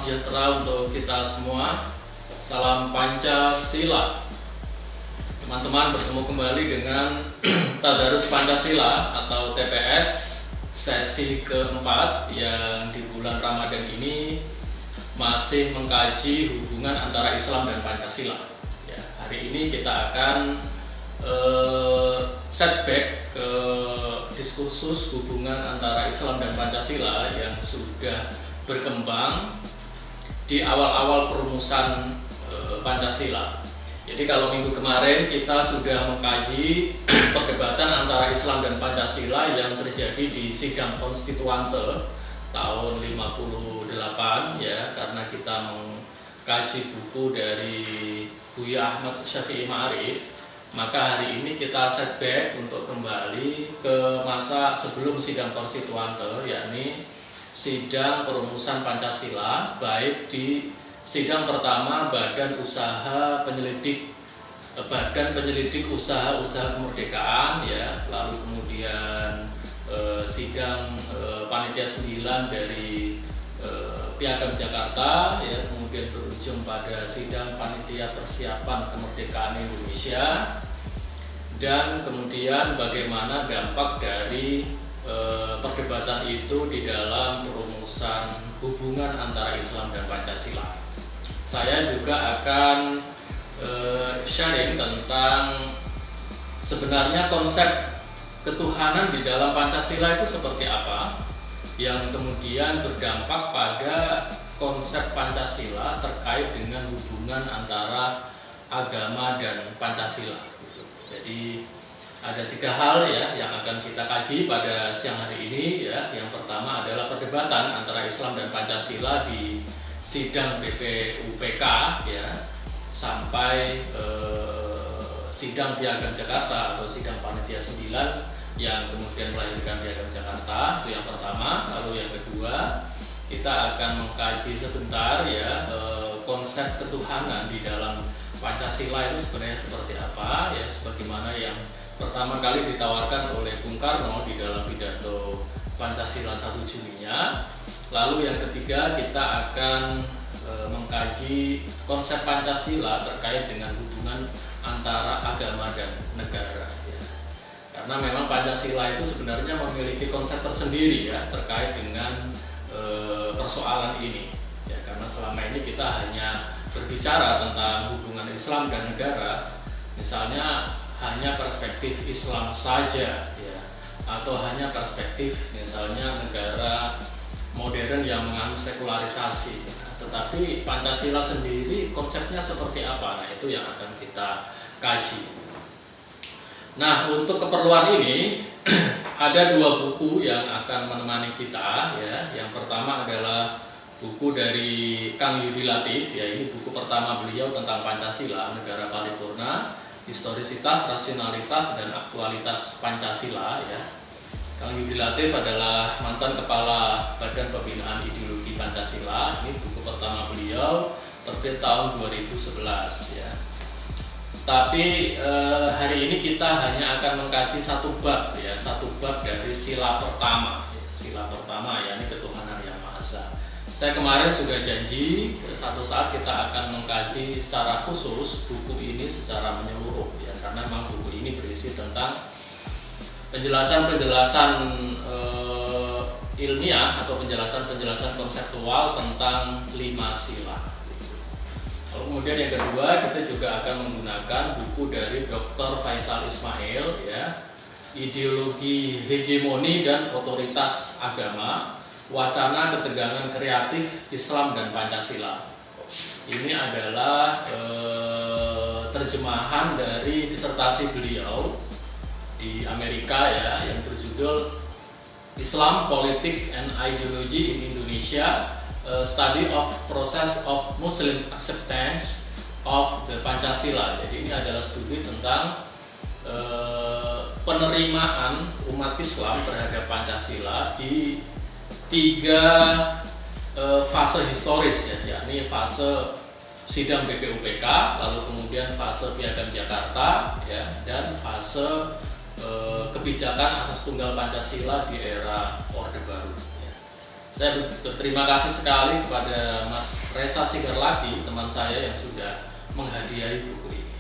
sejahtera untuk kita semua. Salam Pancasila. Teman-teman, bertemu kembali dengan Tadarus Pancasila atau TPS sesi keempat yang di bulan Ramadan ini masih mengkaji hubungan antara Islam dan Pancasila. Ya, hari ini kita akan setback ke diskursus hubungan antara Islam dan Pancasila yang sudah berkembang di awal-awal perumusan Pancasila. Jadi kalau minggu kemarin kita sudah mengkaji perdebatan antara Islam dan Pancasila yang terjadi di sidang konstituante tahun 58 ya, karena kita mengkaji buku dari Buya Ahmad Syafi'i Ma'arif. Maka hari ini kita setback untuk kembali ke masa sebelum sidang konstituante, yakni sidang perumusan Pancasila, baik di sidang pertama Badan Penyelidik Usaha-Usaha Kemerdekaan ya, lalu kemudian sidang Panitia 9 dari Piagam Jakarta ya, kemudian berujung pada sidang Panitia Persiapan Kemerdekaan Indonesia, dan kemudian bagaimana dampak dari perdebatan itu di dalam perumusan hubungan antara Islam dan Pancasila. Saya juga akan sharing tentang sebenarnya konsep ketuhanan di dalam Pancasila itu seperti apa, yang kemudian berdampak pada konsep Pancasila terkait dengan hubungan antara agama dan Pancasila. Jadi ada 3 hal ya yang akan kita kaji pada siang hari ini ya. Yang pertama adalah perdebatan antara Islam dan Pancasila di sidang BPUPK ya, sampai sidang Piagam Jakarta atau sidang Panitia 9 yang kemudian melahirkan Piagam Jakarta. Itu yang pertama. Lalu yang kedua, kita akan mengkaji sebentar ya konsep ketuhanan di dalam Pancasila itu sebenarnya seperti apa ya, sebagaimana yang pertama kali ditawarkan oleh Bung Karno di dalam pidato Pancasila 1 Juninya. Lalu yang ketiga, kita akan mengkaji konsep Pancasila terkait dengan hubungan antara agama dan negara ya. Karena memang Pancasila itu sebenarnya memiliki konsep tersendiri ya terkait dengan persoalan ini ya, karena selama ini kita hanya berbicara tentang hubungan Islam dan negara, misalnya hanya perspektif Islam saja ya, atau hanya perspektif misalnya negara modern yang menganut sekularisasi. Nah, tetapi Pancasila sendiri konsepnya seperti apa? Nah, itu yang akan kita kaji. Nah, untuk keperluan ini ada 2 buku yang akan menemani kita ya. Yang pertama adalah buku dari Kang Yudi Latif ya, ini buku pertama beliau tentang Pancasila, Negara Paripurna, Historisitas, Rasionalitas, dan Aktualitas Pancasila ya. Kang Yudi Latif adalah mantan Kepala Badan Pembinaan Ideologi Pancasila. Ini buku pertama beliau, terbit tahun 2011 ya. Tapi hari ini kita hanya akan mengkaji 1 bab ya, 1 bab dari sila pertama ya. Sila pertama ya, ini ketuhanan yang Maha Esa. Saya kemarin sudah janji satu saat kita akan mengkaji secara khusus buku ini secara menyeluruh ya, karena memang buku ini berisi tentang penjelasan-penjelasan ilmiah atau penjelasan-penjelasan konseptual tentang 5 sila. Lalu kemudian yang kedua, kita juga akan menggunakan buku dari Dr. Faisal Ismail ya, Ideologi Hegemoni dan Otoritas Agama, Wacana Ketegangan Kreatif Islam dan Pancasila. Ini adalah terjemahan dari disertasi beliau di Amerika ya, yang berjudul Islam, Politics and Ideology in Indonesia, Study of Process of Muslim Acceptance of the Pancasila. Jadi ini adalah studi tentang penerimaan umat Islam terhadap Pancasila di 3 fase historis ya, yakni fase sidang BPUPK, lalu kemudian fase Piagam Jakarta ya, dan fase kebijakan atas tunggal Pancasila di era Orde Baru ya. Saya berterima kasih sekali kepada Mas Reza Sigarlagi, teman saya yang sudah menghadiahi buku ini.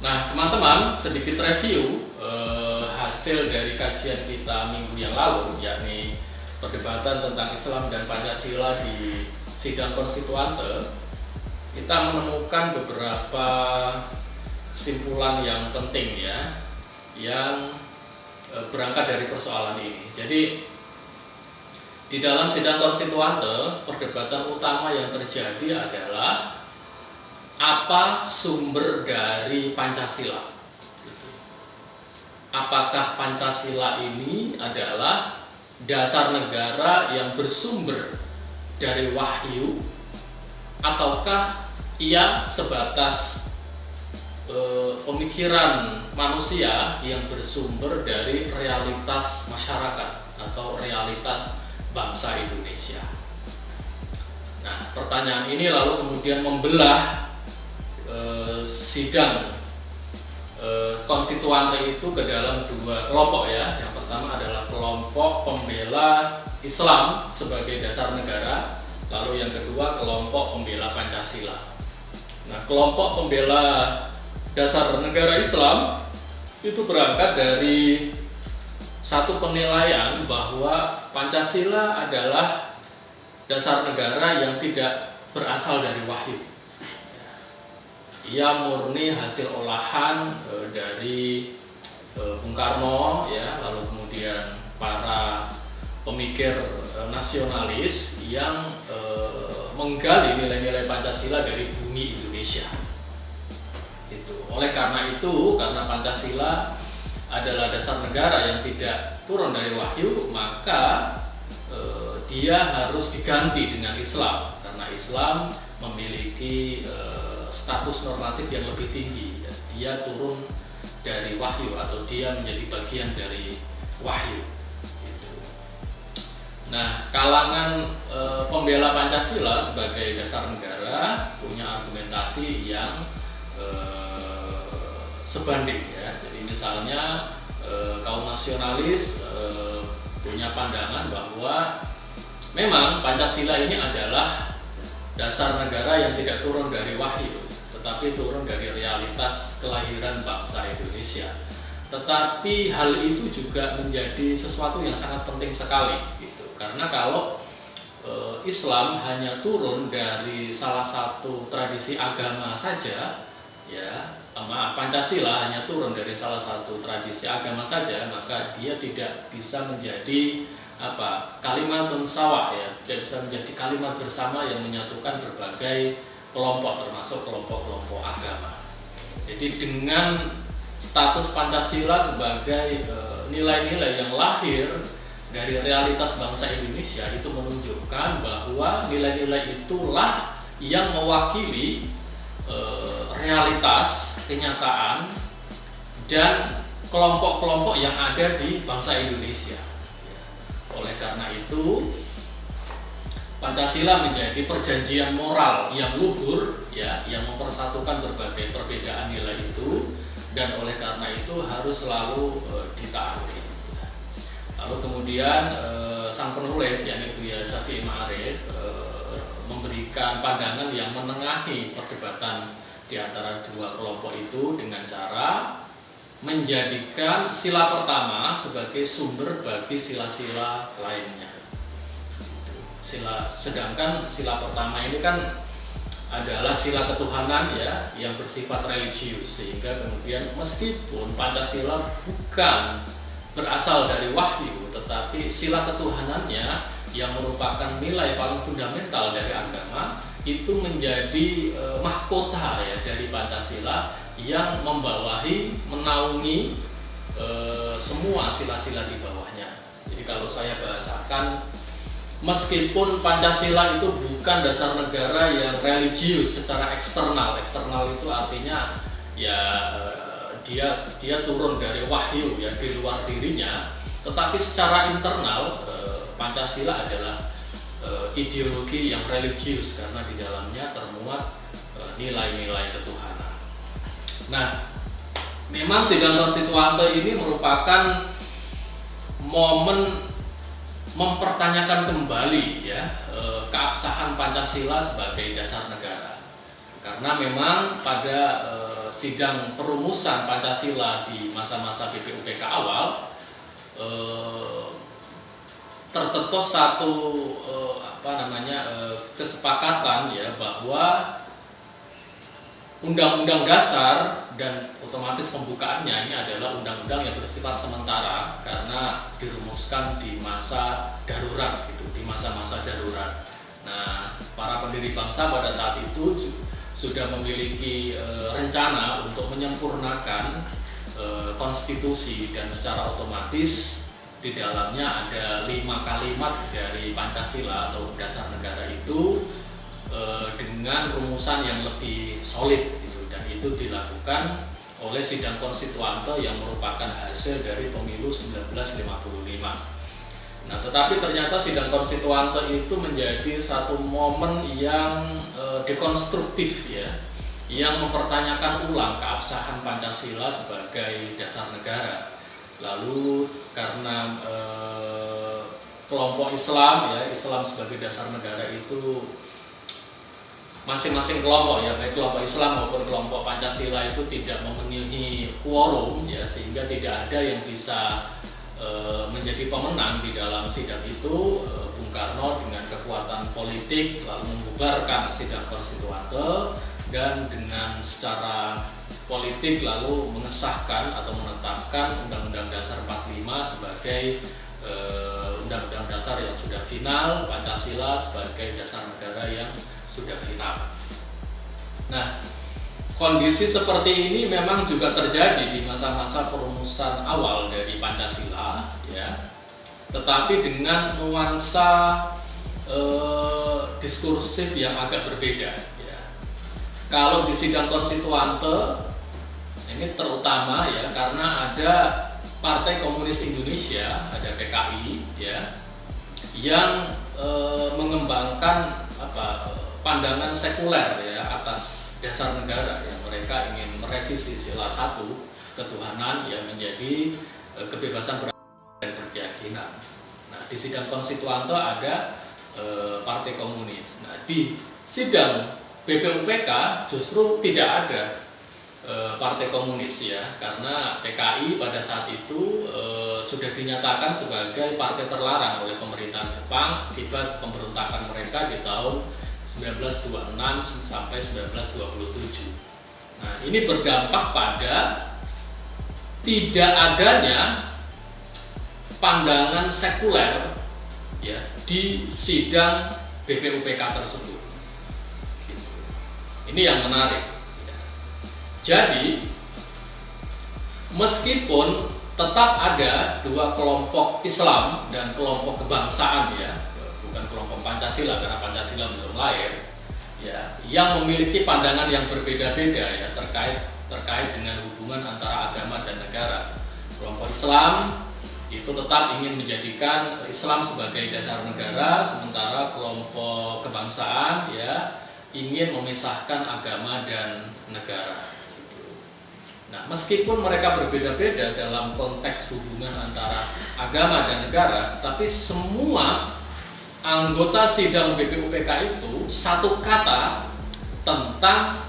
Nah teman-teman, sedikit review hasil dari kajian kita minggu yang lalu, yakni perdebatan tentang Islam dan Pancasila di sidang konstituante. Kita menemukan beberapa kesimpulan yang penting ya, yang berangkat dari persoalan ini. Jadi di dalam sidang konstituante, perdebatan utama yang terjadi adalah apa sumber dari Pancasila. Apakah Pancasila ini adalah dasar negara yang bersumber dari wahyu, ataukah ia sebatas pemikiran manusia yang bersumber dari realitas masyarakat atau realitas bangsa Indonesia. Nah, pertanyaan ini lalu kemudian membelah sidang konstituante itu ke dalam dua kelompok ya. Yang pertama adalah kelompok pembela Islam sebagai dasar negara, lalu yang kedua kelompok pembela Pancasila. Nah, kelompok pembela dasar negara Islam itu berangkat dari satu penilaian bahwa Pancasila adalah dasar negara yang tidak berasal dari wahyu. Ia murni hasil olahan dari Bung Karno ya, lalu kemudian para pemikir nasionalis yang menggali nilai-nilai Pancasila dari bumi Indonesia. Gitu. Oleh karena itu, karena Pancasila adalah dasar negara yang tidak turun dari wahyu, maka dia harus diganti dengan Islam, karena Islam memiliki status normatif yang lebih tinggi. Dia turun dari wahyu atau dia menjadi bagian dari wahyu. Gitu. Nah, kalangan pembela Pancasila sebagai dasar negara punya argumentasi yang sebanding ya. Jadi misalnya kaum nasionalis punya pandangan bahwa memang Pancasila ini adalah dasar negara yang tidak turun dari wahyu, tetapi turun dari realitas kelahiran bangsa Indonesia. Tetapi hal itu juga menjadi sesuatu yang sangat penting sekali gitu. Karena kalau Islam hanya turun dari salah satu tradisi agama saja ya, Pancasila hanya turun dari salah satu tradisi agama saja, maka dia tidak bisa menjadi kalimatun sawa ya, tidak bisa menjadi kalimat bersama yang menyatukan berbagai kelompok termasuk kelompok-kelompok agama. Jadi dengan status Pancasila sebagai nilai-nilai yang lahir dari realitas bangsa Indonesia, itu menunjukkan bahwa nilai-nilai itulah yang mewakili realitas, kenyataan, dan kelompok-kelompok yang ada di bangsa Indonesia. Oleh karena itu, Pancasila menjadi perjanjian moral yang luhur ya, yang mempersatukan berbagai perbedaan nilai itu, dan oleh karena itu harus selalu ditaati. Lalu kemudian sang penulis yakni Buya Syafi'i Ma'arif memberikan pandangan yang menengahi perdebatan di antara dua kelompok itu dengan cara menjadikan sila pertama sebagai sumber bagi sila-sila lainnya. Sedangkan sila pertama ini kan adalah sila ketuhanan ya, yang bersifat religius, sehingga kemudian meskipun Pancasila bukan berasal dari wahyu, tetapi sila ketuhanannya yang merupakan nilai paling fundamental dari agama itu menjadi mahkota ya dari Pancasila yang membawahi, menaungi semua sila-sila di bawahnya. Jadi kalau saya bahasakan, meskipun Pancasila itu bukan dasar negara yang religius secara eksternal itu artinya ya dia turun dari wahyu ya, di luar dirinya, tetapi secara internal Pancasila adalah ideologi yang religius karena di dalamnya termuat nilai-nilai ketuhanan. Nah, memang sidang konstituante ini merupakan momen mempertanyakan kembali ya keabsahan Pancasila sebagai dasar negara. Karena memang pada sidang perumusan Pancasila di masa-masa BPUPK awal tercetus satu kesepakatan ya bahwa Undang-Undang Dasar dan otomatis pembukaannya ini adalah undang-undang yang bersifat sementara karena dirumuskan di masa darurat gitu, di masa-masa darurat. Nah, para pendiri bangsa pada saat itu sudah memiliki rencana untuk menyempurnakan konstitusi dan secara otomatis di dalamnya ada 5 kalimat dari Pancasila atau dasar negara itu dengan rumusan yang lebih solid gitu, dan itu dilakukan oleh sidang konstituante yang merupakan hasil dari pemilu 1955. Nah, tetapi ternyata sidang konstituante itu menjadi satu momen yang dekonstruktif ya, yang mempertanyakan ulang keabsahan Pancasila sebagai dasar negara. Lalu karena kelompok Islam ya, Islam sebagai dasar negara itu masing-masing kelompok ya, baik kelompok Islam maupun kelompok Pancasila itu tidak memenuhi quorum ya, sehingga tidak ada yang bisa menjadi pemenang di dalam sidang itu. Bung Karno dengan kekuatan politik lalu membubarkan sidang konstituante dan dengan secara politik lalu mengesahkan atau menetapkan Undang-Undang Dasar 45 sebagai Undang-Undang Dasar yang sudah final, Pancasila sebagai dasar negara yang sudah final. Nah, kondisi seperti ini memang juga terjadi di masa-masa perumusan awal dari Pancasila ya, tetapi dengan nuansa diskursif yang agak berbeda ya. Kalau di sidang konstituante ini terutama ya karena ada Partai Komunis Indonesia, ada PKI ya, yang mengembangkan pandangan sekuler ya atas dasar negara ya. Mereka ingin merevisi sila 1 ketuhanan yang menjadi kebebasan dan berkeyakinan. Nah, di sidang konstituante ada Partai Komunis. Nah, di sidang BPUPK justru tidak ada Partai Komunis ya, karena PKI pada saat itu sudah dinyatakan sebagai partai terlarang oleh pemerintahan Jepang akibat pemberontakan mereka di tahun 1926 sampai 1927. Nah, ini berdampak pada tidak adanya pandangan sekuler ya di sidang BPUPK tersebut. Ini yang menarik. Jadi, meskipun tetap ada 2 kelompok Islam dan kelompok kebangsaan ya, bukan kelompok Pancasila karena Pancasila belum lahir ya, yang memiliki pandangan yang berbeda-beda ya terkait dengan hubungan antara agama dan negara. Kelompok Islam itu tetap ingin menjadikan Islam sebagai dasar negara, sementara kelompok kebangsaan ya ingin memisahkan agama dan negara. Nah, meskipun mereka berbeda-beda dalam konteks hubungan antara agama dan negara, tapi semua anggota sidang BPUPK itu satu kata tentang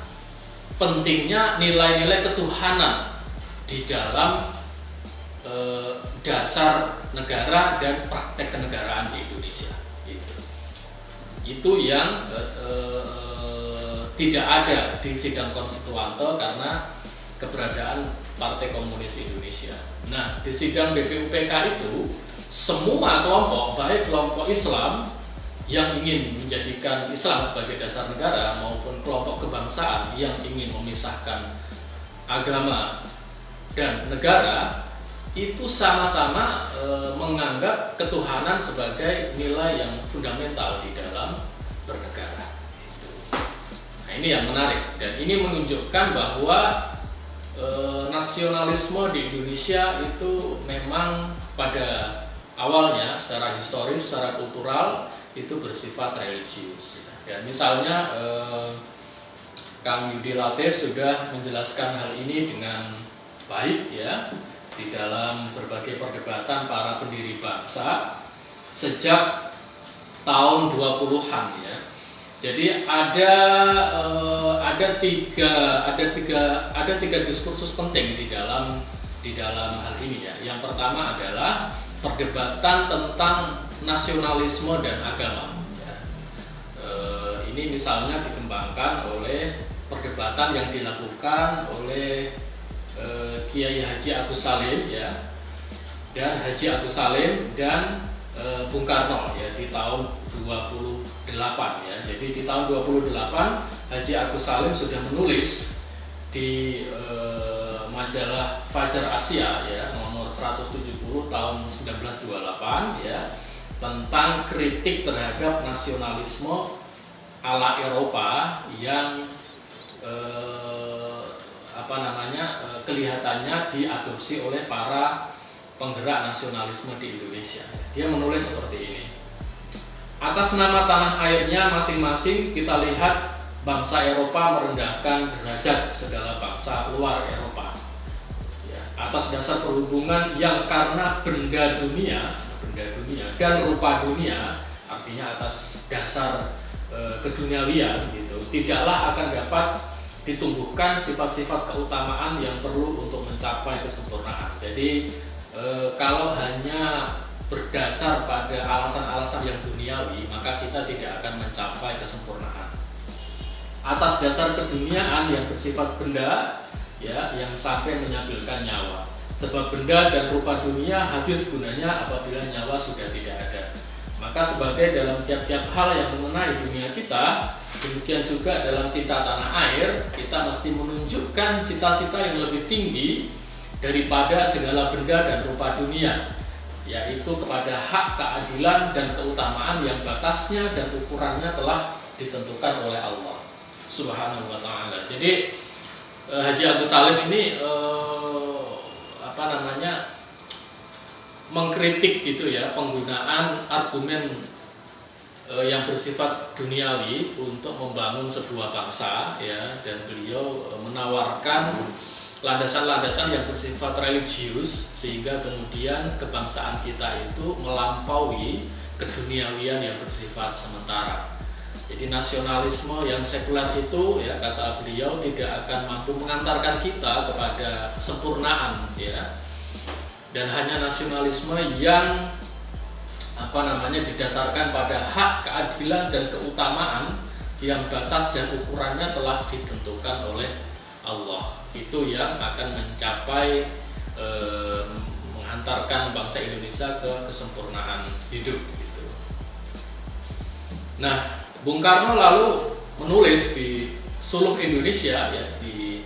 pentingnya nilai-nilai ketuhanan di dalam dasar negara dan praktek kenegaraan di Indonesia. Itu yang tidak ada di sidang konstituante karena keberadaan Partai Komunis Indonesia. Nah, di sidang BPUPK itu semua kelompok, baik kelompok Islam yang ingin menjadikan Islam sebagai dasar negara maupun kelompok kebangsaan yang ingin memisahkan agama dan negara, itu sama-sama menganggap ketuhanan sebagai nilai yang fundamental di dalam bernegara. Nah, ini yang menarik, dan ini menunjukkan bahwa nasionalisme di Indonesia itu memang pada awalnya secara historis, secara kultural itu bersifat religius. Ya, misalnya Kang Yudi Latif sudah menjelaskan hal ini dengan baik ya di dalam berbagai perdebatan para pendiri bangsa, sejak tahun 20-an ya. Jadi ada tiga diskursus penting di dalam hal ini ya. Yang pertama adalah perdebatan tentang nasionalisme dan agama. Ya. Ini misalnya dikembangkan oleh perdebatan yang dilakukan oleh Kiai Haji Agus Salim ya, dan Haji Agus Salim dan Bung Karno ya di tahun 28 ya. Jadi di tahun 28 Haji Agus Salim sudah menulis di majalah Fajar Asia ya nomor 170 tahun 1928 ya tentang kritik terhadap nasionalisme ala Eropa yang kelihatannya diadopsi oleh para penggerak nasionalisme di Indonesia. Dia menulis seperti ini. Atas nama tanah airnya masing-masing kita lihat bangsa Eropa merendahkan derajat segala bangsa luar Eropa. Ya, atas dasar perhubungan yang karena benda dunia dan rupa dunia, artinya atas dasar keduniawian gitu, tidaklah akan dapat ditumbuhkan sifat-sifat keutamaan yang perlu untuk mencapai kesempurnaan. Jadi kalau hanya berdasar pada alasan-alasan yang duniawi, maka kita tidak akan mencapai kesempurnaan. Atas dasar keduniaan yang bersifat benda, ya, yang sampai menyabilkan nyawa. Sebab benda dan rupa dunia habis gunanya apabila nyawa sudah tidak ada. Maka sebagai dalam tiap-tiap hal yang mengenai dunia kita, demikian juga dalam cinta tanah air, kita mesti menunjukkan cita-cita yang lebih tinggi daripada segala benda dan rupa dunia, yaitu kepada hak keadilan dan keutamaan yang batasnya dan ukurannya telah ditentukan oleh Allah Subhanahu wa Ta'ala. Jadi Haji Agus Salim ini mengkritik gitu ya penggunaan argumen yang bersifat duniawi untuk membangun sebuah bangsa ya, dan beliau menawarkan landasan-landasan yang bersifat religius sehingga kemudian kebangsaan kita itu melampaui keduniawian yang bersifat sementara. Jadi nasionalisme yang sekuler itu ya, kata beliau, tidak akan mampu mengantarkan kita kepada kesempurnaan ya. Dan hanya nasionalisme yang didasarkan pada hak keadilan dan keutamaan yang batas dan ukurannya telah ditentukan oleh Allah, itu yang akan mencapai menghantarkan bangsa Indonesia ke kesempurnaan hidup gitu. Nah, Bung Karno lalu menulis di Suluk Indonesia ya, di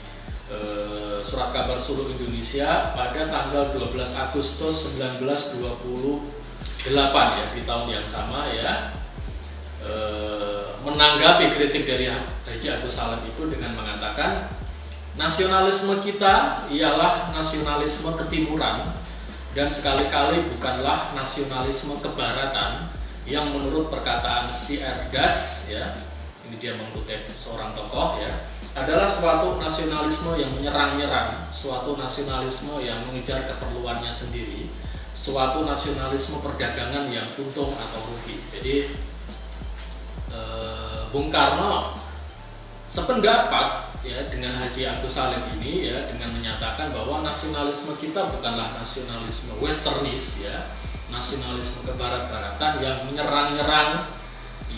Surat Kabar Suluk Indonesia pada tanggal 12 Agustus 1928 ya, di tahun yang sama ya, menanggapi kritik dari Haji Agus Salim itu dengan mengatakan, nasionalisme kita ialah nasionalisme ketimuran dan sekali-kali bukanlah nasionalisme kebaratan yang menurut perkataan si Ergas ya, ini dia mengutip seorang tokoh ya, adalah suatu nasionalisme yang menyerang-nyerang, suatu nasionalisme yang mengejar keperluannya sendiri, suatu nasionalisme perdagangan yang untung atau rugi. Jadi Bung Karno sependapat ya dengan Haji Agus Salim ini ya, dengan menyatakan bahwa nasionalisme kita bukanlah nasionalisme westernis ya, nasionalisme kebarat-baratan yang menyerang-nyerang,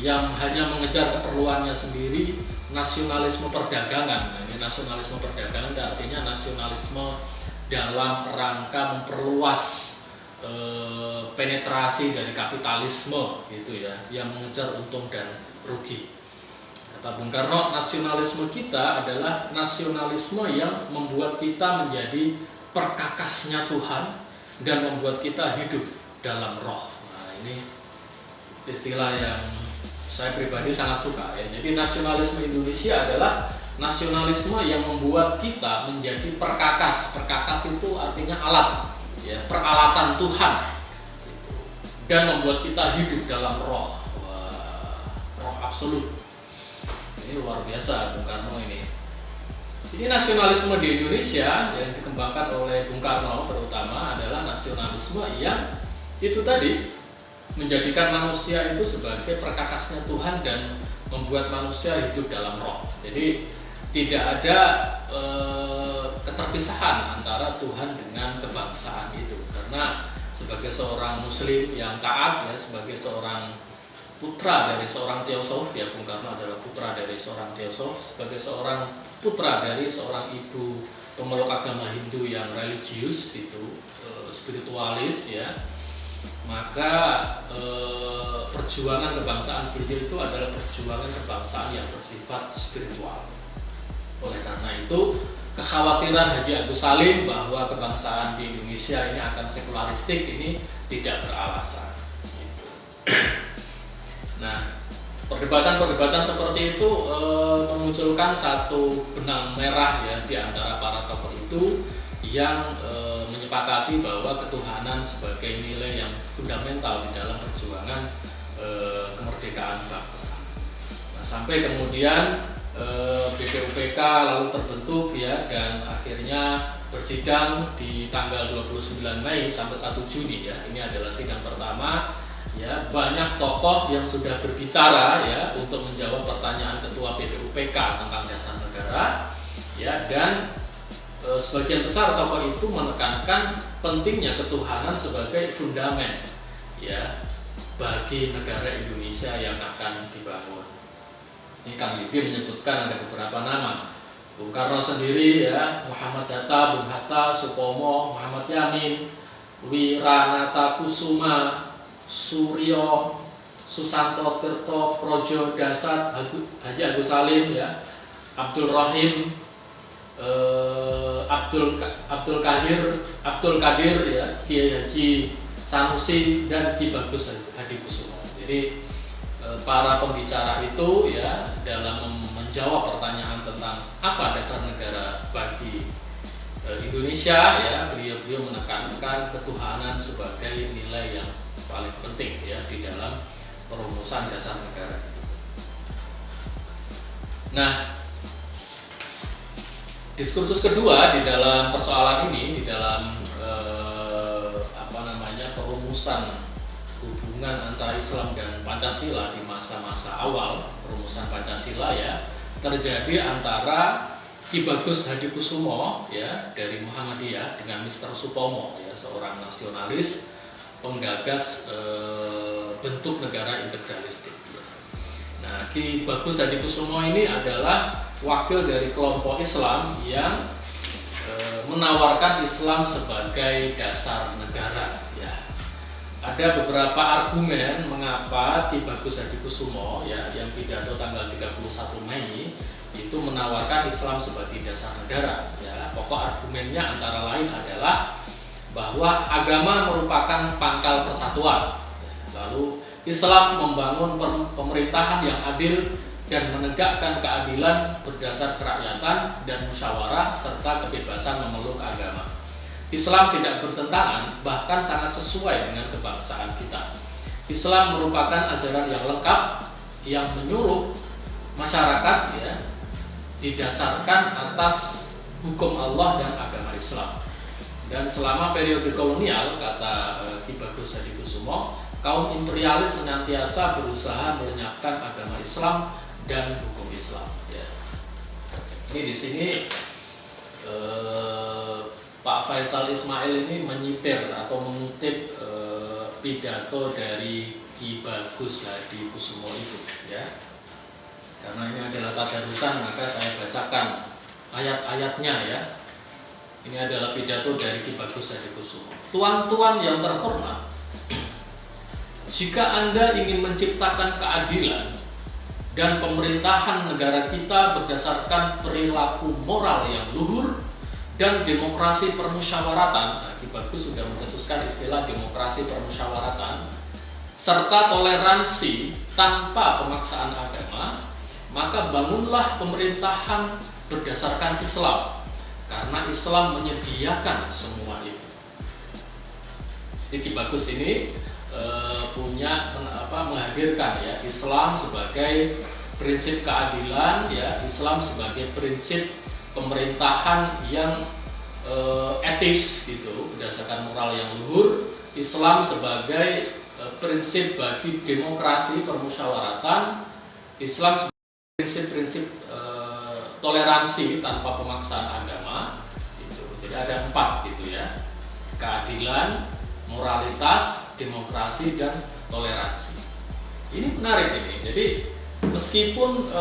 yang hanya mengejar keperluannya sendiri, nasionalisme perdagangan. Nah, ini nasionalisme perdagangan artinya nasionalisme dalam rangka memperluas penetrasi dari kapitalisme gitu ya, yang mengejar untung dan rugi. Kata Bung Karno, nasionalisme kita adalah nasionalisme yang membuat kita menjadi perkakasnya Tuhan dan membuat kita hidup dalam roh. Nah, ini istilah yang saya pribadi sangat suka ya. Jadi nasionalisme Indonesia adalah nasionalisme yang membuat kita menjadi perkakas. Perkakas itu artinya alat ya, peralatan Tuhan gitu. Dan membuat kita hidup dalam roh. Wah, roh absolut. Ini luar biasa Bung Karno ini. Jadi nasionalisme di Indonesia yang dikembangkan oleh Bung Karno terutama adalah nasionalisme yang itu tadi menjadikan manusia itu sebagai perkakasnya Tuhan dan membuat manusia hidup dalam roh. Jadi tidak ada keterpisahan antara Tuhan dengan kebangsaan itu, karena sebagai seorang muslim yang taat ya, sebagai seorang putra dari seorang teosof ya, Bung Karno adalah putra dari seorang teosof, sebagai seorang putra dari seorang ibu pemeluk agama Hindu yang religius itu, spiritualis ya, maka perjuangan kebangsaan beliau itu adalah perjuangan kebangsaan yang bersifat spiritual. Oleh karena itu, kekhawatiran Haji Agus Salim bahwa kebangsaan di Indonesia ini akan sekularistik ini tidak beralasan. Gitu. Nah, perdebatan-perdebatan seperti itu memunculkan satu benang merah ya di antara para tokoh itu yang menyepakati bahwa ketuhanan sebagai nilai yang fundamental di dalam perjuangan kemerdekaan bangsa. Nah, sampai kemudian BPUPK lalu terbentuk ya, dan akhirnya bersidang di tanggal 29 Mei sampai 1 Juni ya. Ini adalah sidang pertama ya. Banyak tokoh yang sudah berbicara ya untuk menjawab pertanyaan ketua BPUPK tentang dasar negara ya, dan sebagian besar tokoh itu menekankan pentingnya ketuhanan sebagai fundamen ya bagi negara Indonesia yang akan dibangun. Ini Kang Yupi menyebutkan ada beberapa nama. Bung Karno sendiri ya, Muhammad Hatta, Bung Hatta, Supomo, Muhammad Yamin, Wiranata Kusuma, Suryo, Susanto Tirto, Projo Dasat, Haji Agus Salim ya, Abdul Rahim, Abdul Kadir ya, Kiai Haji Sanusi, dan Ki Bagus Hadikusumo. Jadi para pembicara itu ya dalam menjawab pertanyaan tentang apa dasar negara bagi Indonesia ya, beliau menekankan ketuhanan sebagai nilai yang paling penting ya di dalam perumusan dasar negara itu. Nah, diskursus kedua di dalam persoalan ini, di dalam perumusan hubungan antara Islam dan Pancasila di masa-masa awal perumusan Pancasila ya, terjadi antara Ki Bagus Hadikusumo ya dari Muhammadiyah dengan Mr. Supomo ya, seorang nasionalis penggagas bentuk negara integralistik ya. Nah, Ki Bagus Hadikusumo ini adalah wakil dari kelompok Islam yang menawarkan Islam sebagai dasar negara ya. Ada beberapa argumen mengapa Ki Bagus Hadikusumo ya yang pidato tanggal 31 Mei itu menawarkan Islam sebagai dasar negara ya. Pokok argumennya antara lain adalah bahwa agama merupakan pangkal persatuan. Lalu Islam membangun pemerintahan yang adil dan menegakkan keadilan berdasar kerakyatan dan musyawarah serta kebebasan memeluk agama. Islam tidak bertentangan, bahkan sangat sesuai dengan kebangsaan kita. Islam merupakan ajaran yang lengkap yang menyuruh masyarakat ya didasarkan atas hukum Allah dan agama Islam. Dan selama periode kolonial, kata Ki Bagus Hadikusumo, kaum imperialis senantiasa berusaha melenyapkan agama Islam dan hukum Islam. Ya. Ini di sini Pak Faisal Ismail ini menyitir atau mengutip pidato dari Ki Bagus Hadikusumo itu, ya. Karena ini adalah tadarusan, maka saya bacakan ayat-ayatnya ya. Ini adalah pidato dari Ki Bagus Hadikusumo. Tuan-tuan yang terhormat, jika Anda ingin menciptakan keadilan dan pemerintahan negara kita berdasarkan perilaku moral yang luhur dan demokrasi permusyawaratan, nah, Ki Bagus sudah mencetuskan istilah demokrasi permusyawaratan, serta toleransi tanpa pemaksaan agama, maka bangunlah pemerintahan berdasarkan Islam, karena Islam menyediakan semua itu. Jadi Ki Bagus ini menghadirkan ya Islam sebagai prinsip keadilan ya, Islam sebagai prinsip pemerintahan yang etis gitu berdasarkan moral yang luhur, Islam sebagai prinsip bagi demokrasi permusyawaratan, Islam sebagai prinsip-prinsip toleransi tanpa pemaksaan agama gitu. Jadi ada 4 gitu ya, keadilan, moralitas, demokrasi, dan toleransi. Ini menarik ini. Jadi meskipun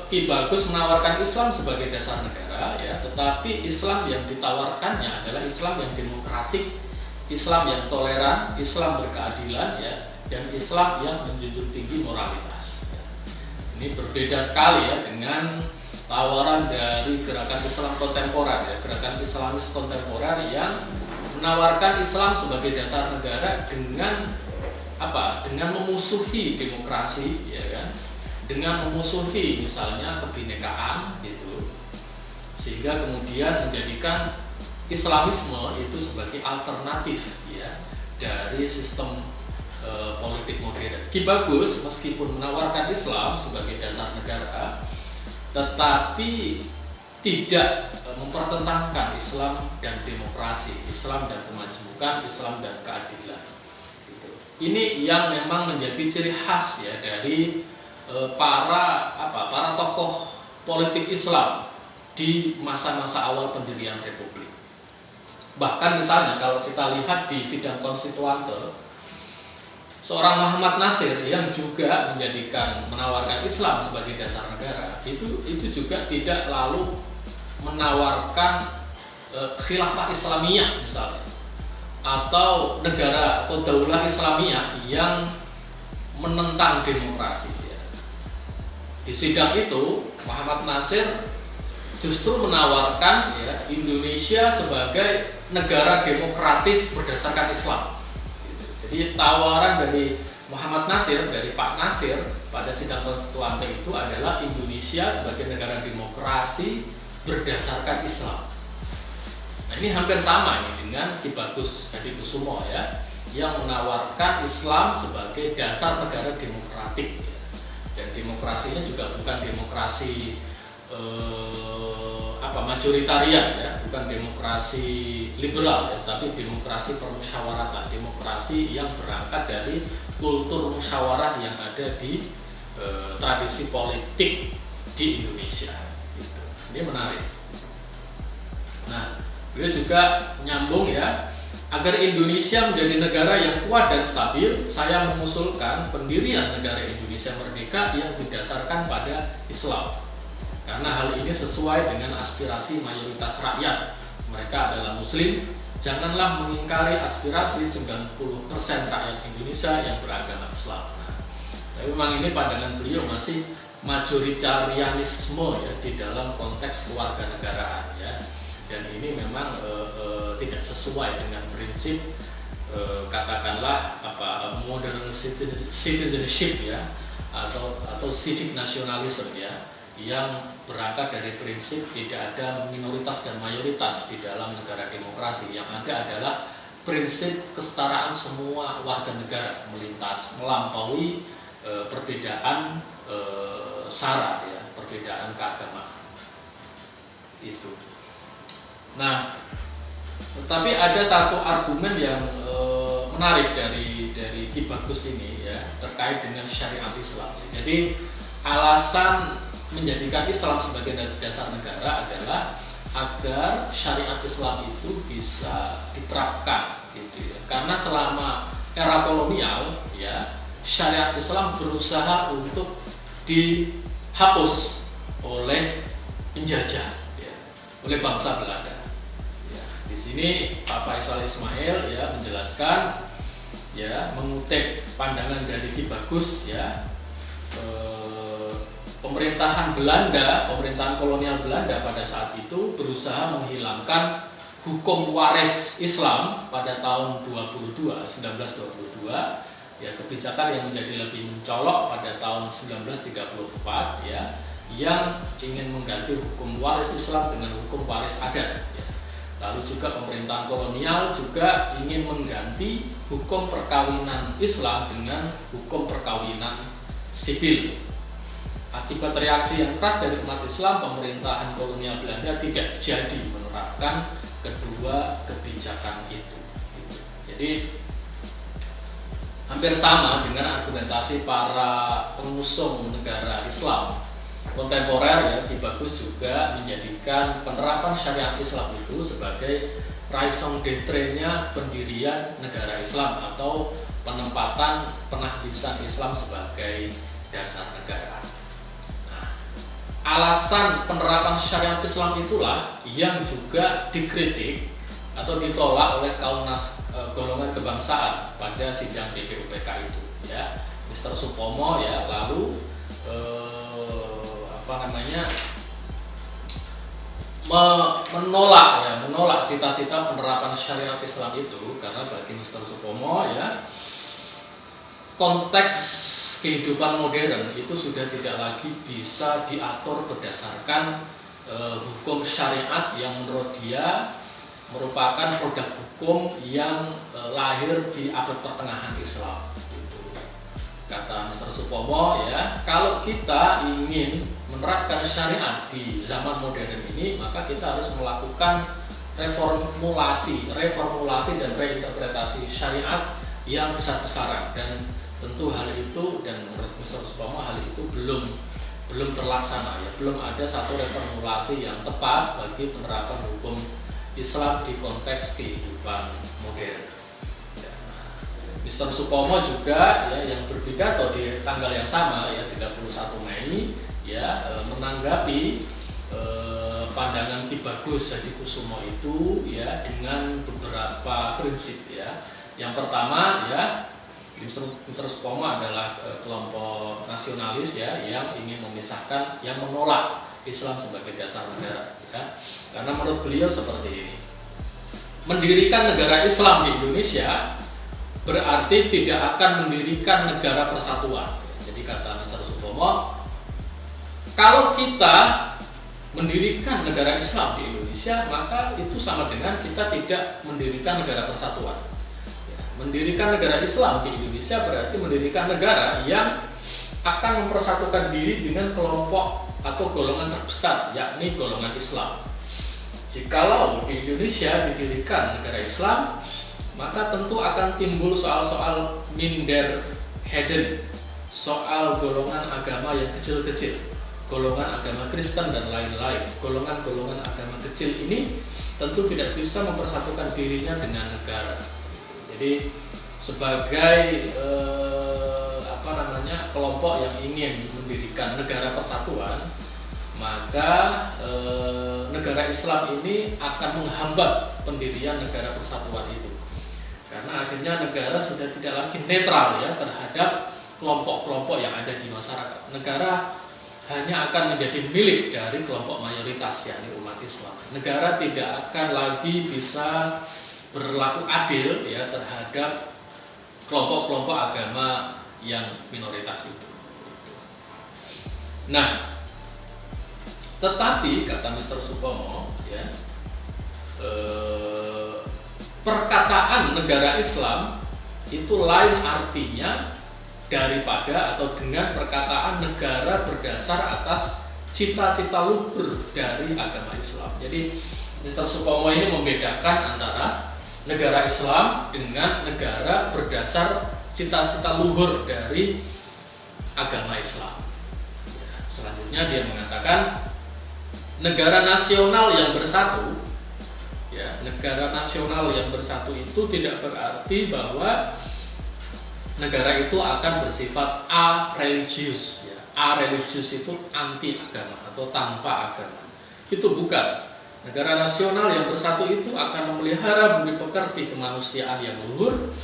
Ki Bagus menawarkan Islam sebagai dasar negara ya, tetapi Islam yang ditawarkannya adalah Islam yang demokratik, Islam yang toleran, Islam berkeadilan ya, dan Islam yang menjunjung tinggi moralitas. Ya. Ini berbeda sekali ya dengan tawaran dari gerakan Islam kontemporer ya, gerakan Islamis kontemporer yang menawarkan Islam sebagai dasar negara dengan apa? Dengan memusuhi demokrasi ya kan, dengan memusuhi misalnya kebinekaan gitu, sehingga kemudian menjadikan Islamisme itu sebagai alternatif ya dari sistem politik modern. Ki Bagus meskipun menawarkan Islam sebagai dasar negara, tetapi tidak mempertentangkan Islam dan demokrasi, Islam dan kemajemukan, Islam dan keadilan. Gitu. Ini yang memang menjadi ciri khas ya dari para tokoh politik Islam di masa-masa awal pendirian Republik. Bahkan misalnya kalau kita lihat di sidang konstituante, seorang Muhammad Nasir yang juga menawarkan Islam sebagai dasar negara, itu juga tidak lalu menawarkan khilafah Islamiyah misalnya, atau negara atau daulah Islamiyah yang menentang demokrasi ya. Di sidang itu Muhammad Nasir justru menawarkan ya Indonesia sebagai negara demokratis berdasarkan Islam. Jadi tawaran dari Muhammad Nasir, dari Pak Nasir pada sidang konstituante itu adalah Indonesia sebagai negara demokrasi berdasarkan Islam. Nah ini hampir sama nih dengan Ki Bagus Hadikusumo ya, yang menawarkan Islam sebagai dasar negara demokratik ya. Dan demokrasinya juga bukan demokrasi majoritarian ya, bukan demokrasi liberal ya, tapi demokrasi permusyawaratan, demokrasi yang berangkat dari kultur musyawarah yang ada di tradisi politik di Indonesia. Gitu. Ini menarik. Nah, beliau juga nyambung ya, agar Indonesia menjadi negara yang kuat dan stabil, saya mengusulkan pendirian negara Indonesia merdeka yang didasarkan pada Islam. Karena hal ini sesuai dengan aspirasi mayoritas rakyat. Mereka adalah Muslim, janganlah mengingkari aspirasi 90% rakyat Indonesia yang beragama Islam. Nah, tapi memang ini pandangan beliau masih majoritarianisme ya di dalam konteks kewarganegaraan ya. Dan ini memang tidak sesuai dengan prinsip katakanlah modern citizenship ya, atau civic nationalism ya, yang berangkat dari prinsip tidak ada minoritas dan mayoritas di dalam negara demokrasi. Yang ada adalah prinsip kesetaraan semua warga negara melampaui perbedaan sara ya, perbedaan keagamaan itu. Nah, tetapi ada satu argumen yang menarik dari Ki Bagus ini ya, terkait dengan syariat Islam. Jadi alasan menjadikan Islam sebagai dasar negara adalah agar syariat Islam itu bisa diterapkan gitu ya. Karena selama era kolonial ya, syariat Islam berusaha untuk dihapus oleh penjajah ya, oleh bangsa Belanda. Ya, di sini Pak Faisal Ismail ya menjelaskan ya, mengutip pandangan dari Ki Bagus ya, pemerintahan Belanda, pemerintahan kolonial Belanda pada saat itu berusaha menghilangkan hukum waris Islam pada tahun 1922 ya, kebijakan yang menjadi lebih mencolok pada tahun 1934 ya, yang ingin mengganti hukum waris Islam dengan hukum waris adat ya. Lalu juga pemerintahan kolonial juga ingin mengganti hukum perkawinan Islam dengan hukum perkawinan sipil. Akibat reaksi yang keras dari umat Islam, pemerintahan kolonial Belanda tidak jadi menerapkan kedua kebijakan itu. Jadi hampir sama dengan argumentasi para pengusung negara Islam kontemporer ya. Ki Bagus juga menjadikan penerapan syariat Islam itu sebagai raison d'être-nya pendirian negara Islam atau penempatan penahdisan Islam sebagai dasar negara. Nah, alasan penerapan syariat Islam itulah yang juga dikritik atau ditolak oleh kaum golongan kebangsaan pada sidang BPUPK itu ya. Mr. Supomo ya lalu menolak cita-cita penerapan syariat Islam itu karena bagi Mr. Supomo ya konteks kehidupan modern itu sudah tidak lagi bisa diatur berdasarkan hukum syariat yang menurut dia merupakan produk hukum yang lahir di abad pertengahan Islam. Kata Mr. Supomo ya, kalau kita ingin menerapkan syariat di zaman modern ini, maka kita harus melakukan reformulasi dan reinterpretasi syariat yang besar-besaran, dan tentu hal itu, dan menurut Mr. Supomo hal itu belum terlaksana ya, belum ada satu reformulasi yang tepat bagi penerapan hukum Islam di konteks kehidupan modern. Mr. Supomo juga ya yang berpidato di tanggal yang sama ya 31 Mei ya menanggapi pandangan Ki Bagus Hadikusumo itu ya dengan beberapa prinsip ya. Yang pertama ya Mr. Supomo adalah kelompok nasionalis ya yang ingin memisahkan, yang menolak Islam sebagai dasar negara ya. Karena menurut beliau seperti ini. Mendirikan negara Islam di Indonesia berarti tidak akan mendirikan negara persatuan. Jadi kata Mr. Supomo, kalau kita mendirikan negara Islam di Indonesia, maka itu sama dengan kita tidak mendirikan negara persatuan. Mendirikan negara Islam di Indonesia berarti mendirikan negara yang akan mempersatukan diri dengan kelompok atau golongan terbesar, yakni golongan Islam. Jikalau di Indonesia didirikan negara Islam, maka tentu akan timbul soal-soal minderheden, soal golongan agama yang kecil-kecil, golongan agama Kristen dan lain-lain. Golongan-golongan agama kecil ini tentu tidak bisa mempersatukan dirinya dengan negara. Jadi sebagai kelompok yang ingin mendirikan negara persatuan, maka negara Islam ini akan menghambat pendirian negara persatuan itu. Karena akhirnya negara sudah tidak lagi netral ya terhadap kelompok-kelompok yang ada di masyarakat. Negara hanya akan menjadi milik dari kelompok mayoritas, yakni umat Islam. Negara tidak akan lagi bisa berlaku adil ya terhadap kelompok-kelompok agama yang minoritas itu. Nah, tetapi kata Mr. Supomo ya, perkataan negara Islam itu lain artinya daripada atau dengan perkataan negara berdasar atas cita-cita luhur dari agama Islam. Jadi Mr. Supomo ini membedakan antara negara Islam dengan negara berdasar cita-cita luhur dari agama Islam. Selanjutnya dia mengatakan negara nasional yang bersatu, ya, negara nasional yang bersatu itu tidak berarti bahwa negara itu akan bersifat a-religius. Ya. A-religius itu anti agama atau tanpa agama. Itu bukan. Negara nasional yang bersatu itu akan memelihara budi pekerti kemanusiaan yang luhur,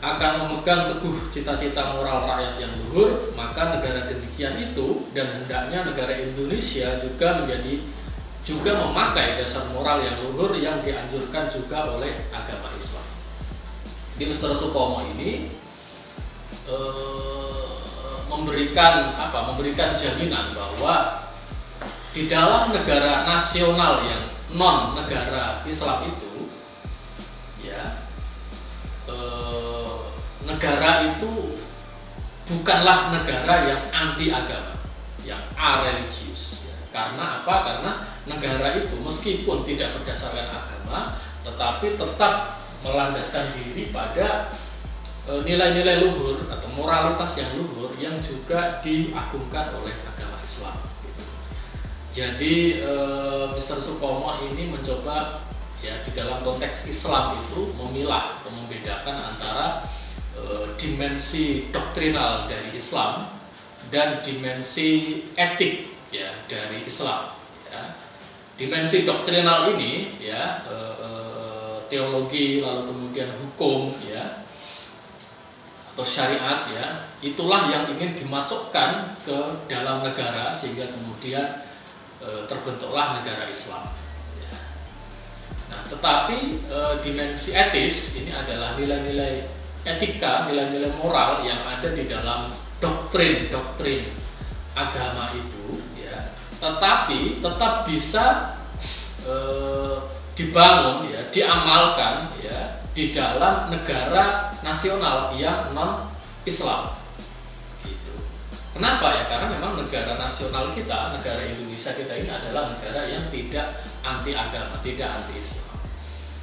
akan memegang teguh cita-cita moral rakyat yang luhur. Maka negara demikian itu, dan hendaknya negara Indonesia juga memakai dasar moral yang luhur yang dianjurkan juga oleh agama Islam. Di Mr. Supomo ini memberikan jaminan bahwa di dalam negara nasional yang non negara Islam itu, ya, negara itu bukanlah negara yang anti agama, yang a-religius. Ya. Karena apa? Karena negara itu meskipun tidak berdasarkan agama, tetapi tetap melandaskan diri pada nilai-nilai luhur atau moralitas yang luhur yang juga diagungkan oleh agama Islam. Gitu. Jadi Mr. Supomo ini mencoba ya di dalam konteks Islam itu memilah atau membedakan antara dimensi doktrinal dari Islam dan dimensi etik ya dari Islam. Ya. Dimensi doktrinal ini ya teologi lalu kemudian hukum ya atau syariat ya, itulah yang ingin dimasukkan ke dalam negara sehingga kemudian terbentuklah negara Islam ya. Nah, tetapi dimensi etis ini adalah nilai-nilai etika, nilai-nilai moral yang ada di dalam doktrin agama itu ya, tetapi tetap bisa dibangun ya, diamalkan ya di dalam negara nasional yang non Islam gitu. Kenapa ya? Karena memang negara nasional kita, negara Indonesia kita ini adalah negara yang tidak anti agama, tidak anti Islam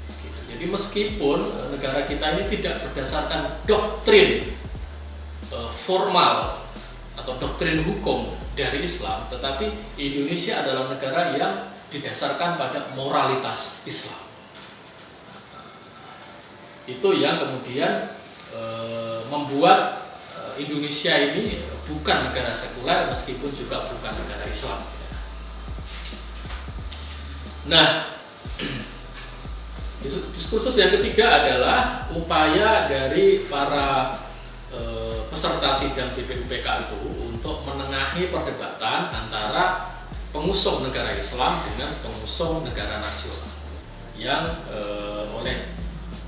gitu. Jadi meskipun negara kita ini tidak berdasarkan doktrin formal atau doktrin hukum dari Islam, tetapi Indonesia adalah negara yang didasarkan pada moralitas Islam. Itu yang kemudian membuat Indonesia ini bukan negara sekuler meskipun juga bukan negara Islam. Nah, diskursus yang ketiga adalah upaya dari para peserta sidang BPUPK itu untuk menengahi perdebatan antara pengusung negara Islam dengan pengusung negara nasional yang oleh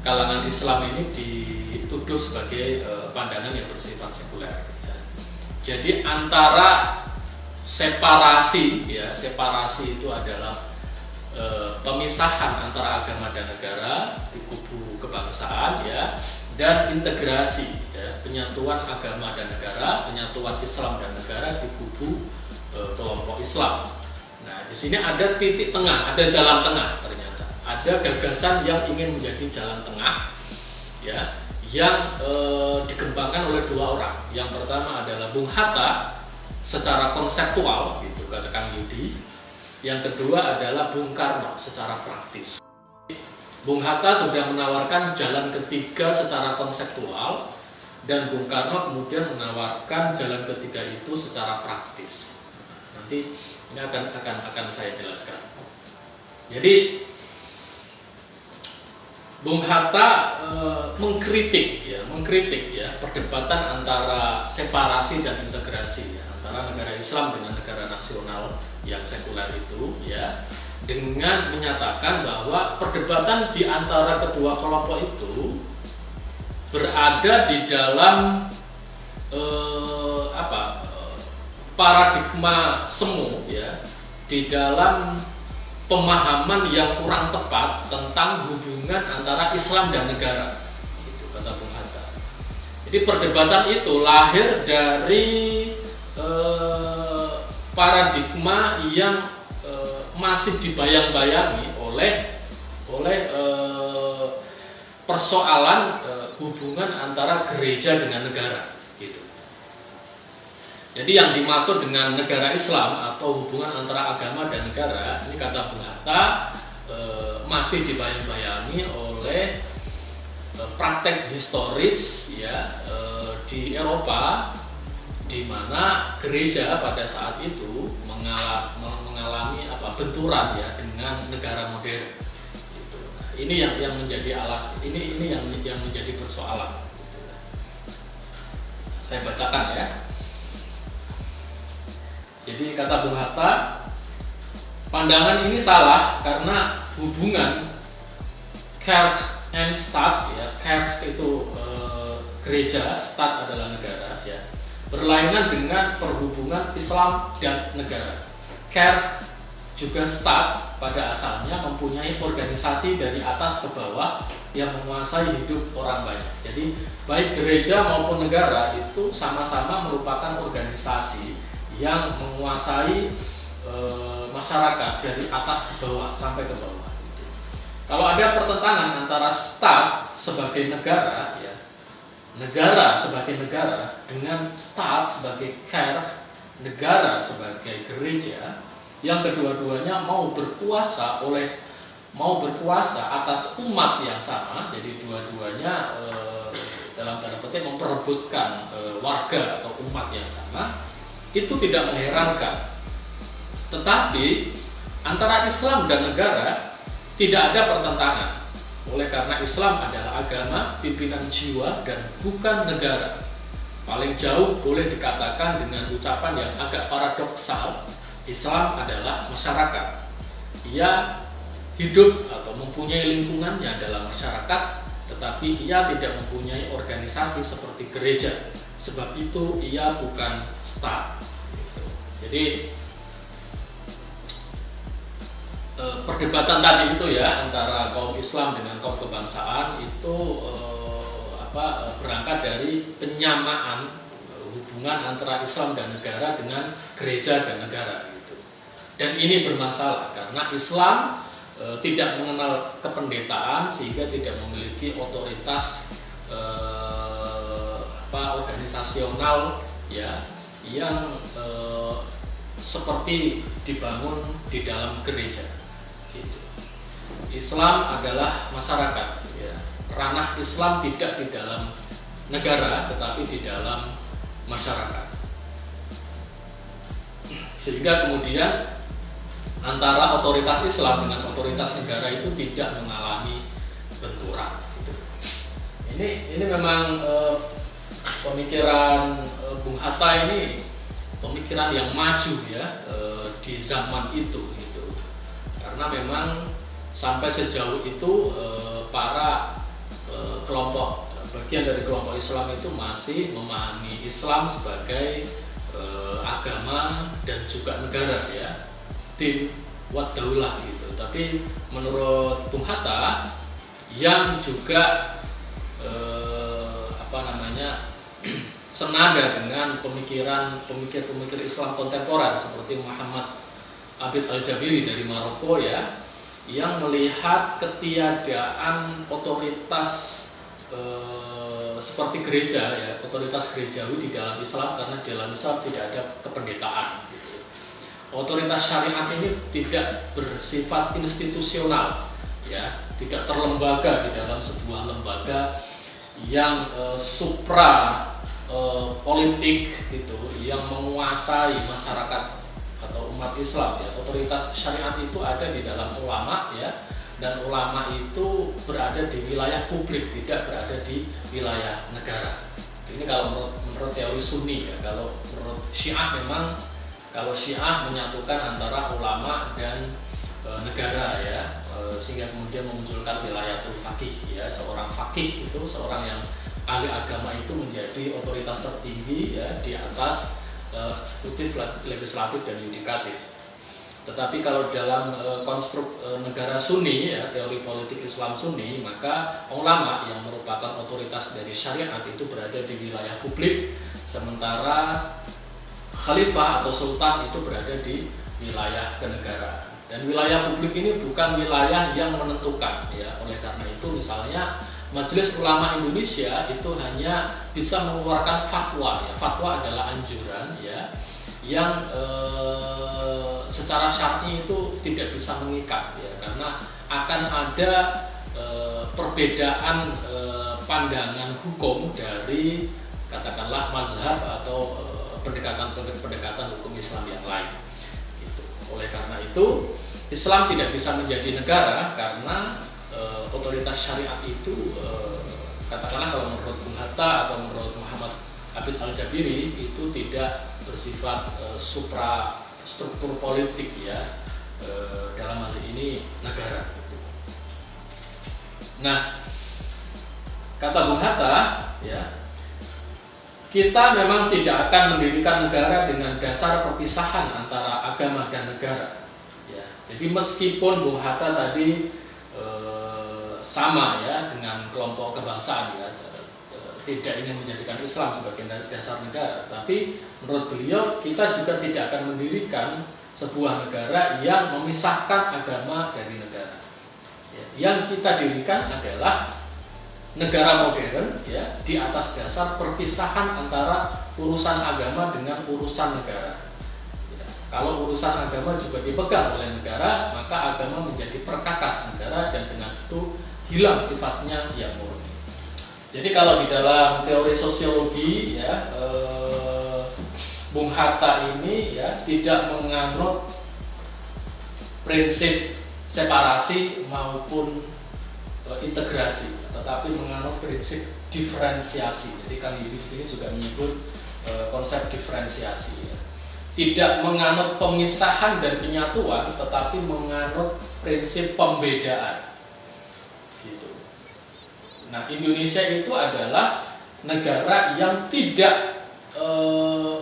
kalangan Islam ini dituduh sebagai pandangan yang bersifat sekuler. Ya. Jadi antara separasi, ya separasi itu adalah pemisahan antara agama dan negara di kubu kebangsaan, ya, dan integrasi, ya, penyatuan agama dan negara, penyatuan Islam dan negara di kubu kelompok Islam. Nah, di sini ada titik tengah, ada jalan tengah ternyata. Ada gagasan yang ingin menjadi jalan tengah ya, yang dikembangkan oleh dua orang. Yang pertama adalah Bung Hatta secara konseptual gitu kata Kang Yudi. Yang kedua adalah Bung Karno secara praktis. Bung Hatta sudah menawarkan jalan ketiga secara konseptual dan Bung Karno kemudian menawarkan jalan ketiga itu secara praktis. Nanti ini akan saya jelaskan. Jadi Bung Hatta mengkritik ya perdebatan antara separasi dan integrasi ya, antara negara Islam dengan negara nasional yang sekuler itu ya, dengan menyatakan bahwa perdebatan di antara kedua kelompok itu berada di dalam paradigma semu ya, di dalam pemahaman yang kurang tepat tentang hubungan antara Islam dan negara, gitu kata Bung Hatta. Jadi perdebatan itu lahir dari paradigma yang masih dibayang-bayangi oleh persoalan hubungan antara gereja dengan negara, gitu. Jadi yang dimaksud dengan negara Islam atau hubungan antara agama dan negara, ini kata Bung Hatta masih dibayang-bayangi oleh praktek historis ya di Eropa, di mana gereja pada saat itu mengalami benturan ya dengan negara modern. Gitu. Ini yang menjadi ini yang menjadi persoalan. Gitu. Saya bacakan ya. Jadi kata Bung Hatta, pandangan ini salah karena hubungan Kerk and Staat ya, Kerk itu gereja, Staat adalah negara ya, berlainan dengan perhubungan Islam dan negara. Kerk juga Staat pada asalnya mempunyai organisasi dari atas ke bawah yang menguasai hidup orang banyak. Jadi baik gereja maupun negara itu sama-sama merupakan organisasi yang menguasai masyarakat dari atas ke bawah sampai ke bawah. Kalau ada pertentangan antara Staat sebagai negara ya negara sebagai negara dengan stat sebagai care, negara sebagai gereja, yang kedua-duanya mau berkuasa atas umat yang sama. Jadi dua-duanya dalam tanda petik memperebutkan warga atau umat yang sama. Itu tidak mengherankan. Tetapi antara Islam dan negara tidak ada pertentangan. Oleh karena Islam adalah agama pimpinan jiwa dan bukan negara. Paling jauh boleh dikatakan dengan ucapan yang agak paradoksal, Islam adalah masyarakat. Ia hidup atau mempunyai lingkungannya dalam masyarakat, tetapi ia tidak mempunyai organisasi seperti gereja. Sebab itu ia bukan stat. Jadi perdebatan tadi itu ya antara kaum Islam dengan kaum kebangsaan itu berangkat dari penyamaan hubungan antara Islam dan negara dengan gereja dan negara gitu. Dan ini bermasalah karena Islam tidak mengenal kependetaan sehingga tidak memiliki otoritas organisasional ya yang seperti dibangun di dalam gereja. Gitu. Islam adalah masyarakat. Ya. Ranah Islam tidak di dalam negara, tetapi di dalam masyarakat. Sehingga kemudian antara otoritas Islam dengan otoritas negara itu tidak mengalami benturan. Gitu. Ini memang pemikiran Bung Hatta ini pemikiran yang maju ya di zaman itu gitu. Karena memang sampai sejauh itu para kelompok bagian dari kelompok Islam itu masih memahami Islam sebagai agama dan juga negara ya, din wat daulah gitu. Tapi menurut Bung Hatta yang juga senada dengan pemikir Islam kontemporer seperti Muhammad Abid Al-Jabiri dari Maroko ya, yang melihat ketiadaan otoritas seperti gereja ya, otoritas gerejawi di dalam Islam karena di dalam Islam tidak ada kependetaan gitu. Otoritas syariat ini tidak bersifat institusional ya, tidak terlembaga di dalam sebuah lembaga yang supra politik gitu, yang menguasai masyarakat atau umat Islam ya. Otoritas syariat itu ada di dalam ulama ya, dan ulama itu berada di wilayah publik, tidak berada di wilayah negara. Ini kalau menurut teori Sunni ya. Kalau menurut Syiah memang kalau Syiah menyatukan antara ulama dan negara ya, sehingga kemudian memunculkan wilayatul faqih ya. Seorang faqih itu seorang yang ahli agama itu menjadi otoritas tertinggi ya di atas eksekutif, legislatif dan yudikatif. Tetapi kalau dalam konstruk negara Sunni ya, teori politik Islam Sunni, maka ulama yang merupakan otoritas dari syariat itu berada di wilayah publik, sementara khalifah atau sultan itu berada di wilayah kenegaraan. Dan wilayah publik ini bukan wilayah yang menentukan ya. Oleh karena itu misalnya Majelis Ulama Indonesia itu hanya bisa mengeluarkan fatwa ya. Fatwa adalah anjuran ya, yang secara syar'i itu tidak bisa mengikat ya, karena akan ada perbedaan pandangan hukum dari katakanlah mazhab atau pendekatan hukum Islam yang lain gitu. Oleh karena itu Islam tidak bisa menjadi negara karena otoritas syariat itu katakanlah kalau menurut Bung Hatta atau menurut Muhammad Abid Al-Jabiri itu tidak bersifat supra struktur politik ya, dalam hal ini negara gitu. Nah, kata Bung Hatta ya, kita memang tidak akan mendirikan negara dengan dasar perpisahan antara agama dan negara ya. Jadi meskipun Bung Hatta tadi sama ya dengan kelompok kebangsaan ya, tidak ingin menjadikan Islam sebagai dasar negara, tapi menurut beliau kita juga tidak akan mendirikan sebuah negara yang memisahkan agama dari negara ya. Yang kita dirikan adalah negara modern ya di atas dasar perpisahan antara urusan agama dengan urusan negara. Ya, kalau urusan agama juga dipegang oleh negara, maka agama menjadi perkakas negara dan dengan itu hilang sifatnya yang murni. Jadi kalau di dalam teori sosiologi ya Bung Hatta ini ya tidak menganut prinsip separasi maupun integrasi, tetapi menganut prinsip diferensiasi. Jadi Kang Yudi di sini juga menyebut konsep diferensiasi. Ya. Tidak menganut pemisahan dan penyatuan, tetapi menganut prinsip pembedaan. Gitu. Nah, Indonesia itu adalah negara yang tidak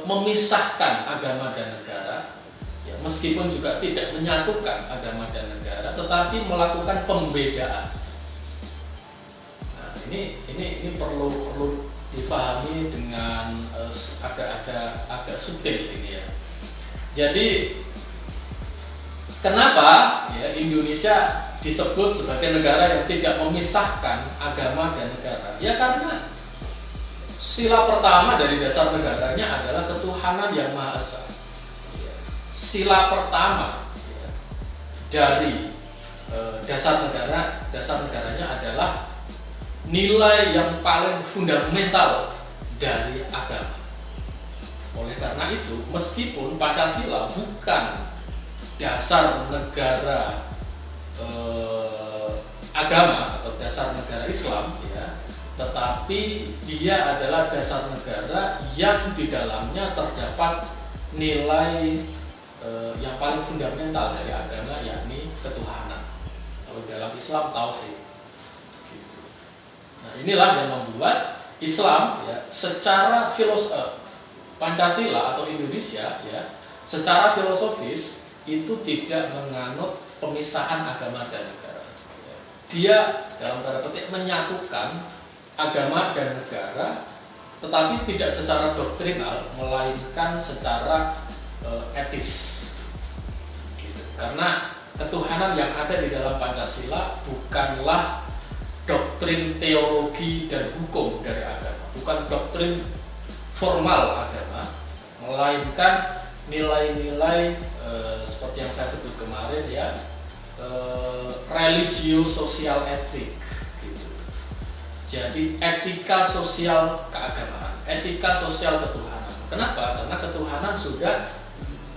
memisahkan agama dan negara, ya, meskipun juga tidak menyatukan agama dan negara, tetapi melakukan pembedaan. Nah, ini perlu difahami dengan agak subtil ini ya. Jadi kenapa ya Indonesia disebut sebagai negara yang tidak memisahkan agama dan negara? Ya karena sila pertama dari dasar negaranya adalah ketuhanan yang Maha Esa. Sila pertama ya, dari dasar negaranya adalah nilai yang paling fundamental dari agama. Oleh karena itu, meskipun Pancasila bukan dasar negara agama atau dasar negara Islam ya, tetapi dia adalah dasar negara yang di dalamnya terdapat nilai yang paling fundamental dari agama, yakni ketuhanan. Kalau dalam Islam tauhid. Gitu. Nah, inilah yang membuat Islam ya secara Pancasila atau Indonesia ya secara filosofis itu tidak menganut pemisahan agama dan negara. Dia dalam tanda petik menyatukan agama dan negara, tetapi tidak secara doktrinal, melainkan secara etis. Gitu. Karena ketuhanan yang ada di dalam Pancasila bukanlah doktrin teologi dan hukum dari agama, bukan doktrin formal agama, melainkan nilai-nilai seperti yang saya sebut kemarin ya, religio-sosial etik. Gitu. Jadi etika sosial keagamaan, etika sosial ketuhanan. Kenapa? Karena ketuhanan sudah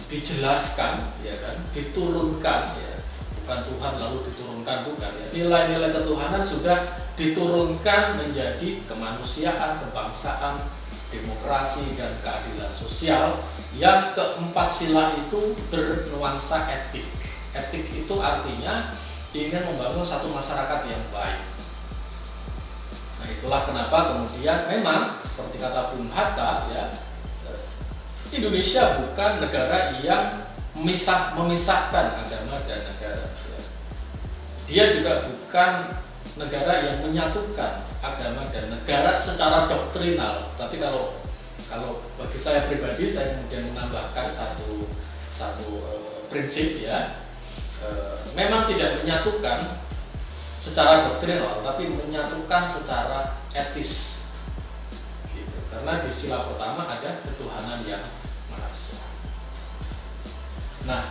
dijelaskan, ya kan, diturunkan, ya, bukan Tuhan lalu diturunkan, bukan. Ya. Nilai-nilai ketuhanan sudah diturunkan menjadi kemanusiaan, kebangsaan, demokrasi dan keadilan sosial. Yang keempat sila itu bernuansa etik. Etik itu artinya ingin membangun satu masyarakat yang baik. Nah, itulah kenapa kemudian memang seperti kata Bung Hatta ya, Indonesia bukan negara yang memisahkan agama dan negara. Ya. Dia juga bukan negara yang menyatukan agama dan negara secara doktrinal. Tapi kalau bagi saya pribadi, saya kemudian menambahkan satu prinsip ya, memang tidak menyatukan secara doktrinal, tapi menyatukan secara etis. Gitu. Karena di sila pertama ada ketuhanan yang Maha Esa. Nah,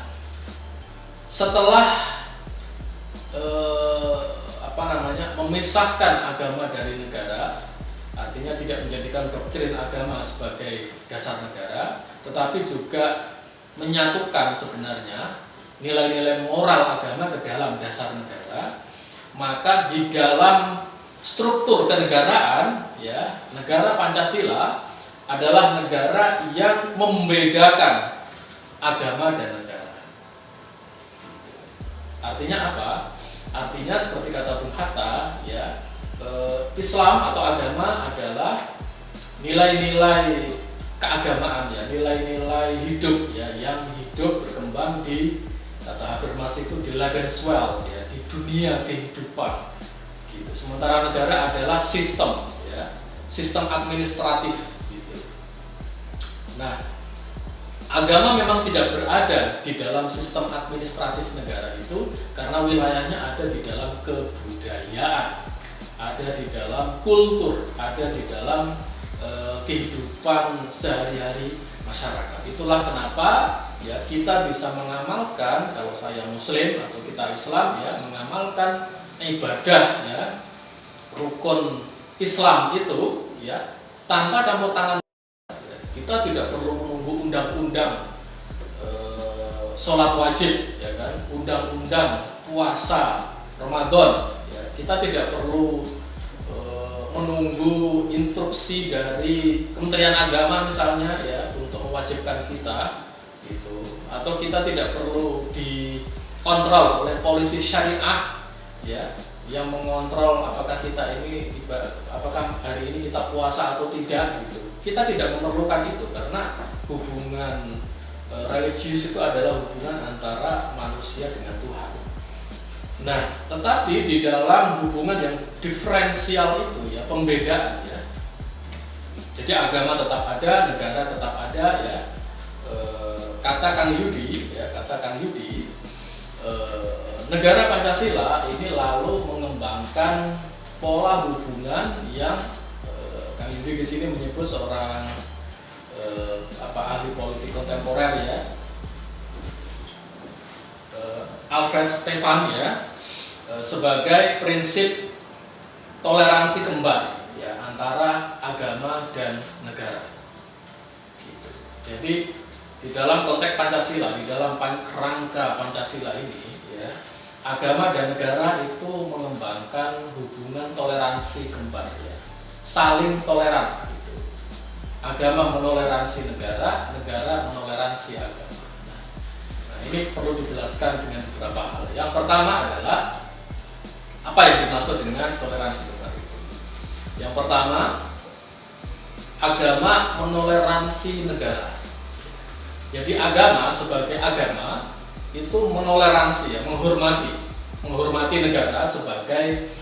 setelah memisahkan agama dari negara, artinya tidak menjadikan doktrin agama sebagai dasar negara, tetapi juga menyatukan sebenarnya nilai-nilai moral agama ke dalam dasar negara, maka di dalam struktur kenegaraan ya, negara Pancasila adalah negara yang membedakan agama dan negara. Artinya apa? Artinya seperti kata Bung Hatta ya, Islam atau agama adalah nilai-nilai keagamaan ya, nilai-nilai hidup ya, yang hidup berkembang di, kata Habermas itu, di Lebenswelt ya, di dunia kehidupan gitu. Sementara negara adalah sistem ya, sistem administratif gitu. Nah, agama memang tidak berada di dalam sistem administratif negara itu karena wilayahnya ada di dalam kebudayaan ada di dalam kultur, ada di dalam kehidupan sehari-hari masyarakat. Itulah kenapa ya kita bisa mengamalkan, kalau saya Muslim atau kita Islam ya, mengamalkan ibadah ya, rukun Islam itu ya tanpa campur tangan. Kita tidak perlu menunggu undang-undang sholat wajib ya kan, undang-undang puasa Ramadan ya. Kita tidak perlu menunggu instruksi dari Kementerian Agama misalnya ya untuk mewajibkan kita gitu, atau kita tidak perlu dikontrol oleh polisi syariah ya yang mengontrol apakah kita ini apakah hari ini kita puasa atau tidak gitu. Kita tidak memerlukan itu karena hubungan religius itu adalah hubungan antara manusia dengan Tuhan. Nah, tetapi di dalam hubungan yang diferensial itu ya, pembedaan ya. Jadi agama tetap ada, negara tetap ada ya. Kata Kang Yudi ya, negara Pancasila ini lalu mengembangkan pola hubungan yang Kang Yudi di sini menyebut seorang ahli politik kontemporer ya, Alfred Stefan ya, sebagai prinsip toleransi kembar ya antara agama dan negara. Gitu. Jadi di dalam konteks Pancasila, di dalam kerangka Pancasila ini ya, agama dan negara itu mengembangkan hubungan toleransi kembar ya, saling toleran gitu. Agama menoleransi negara, negara menoleransi agama. Ini perlu dijelaskan dengan beberapa hal. Yang pertama adalah apa yang dimaksud dengan toleransi kembar itu. Yang pertama, agama menoleransi negara. Jadi agama sebagai agama itu menoleransi ya, menghormati negara sebagai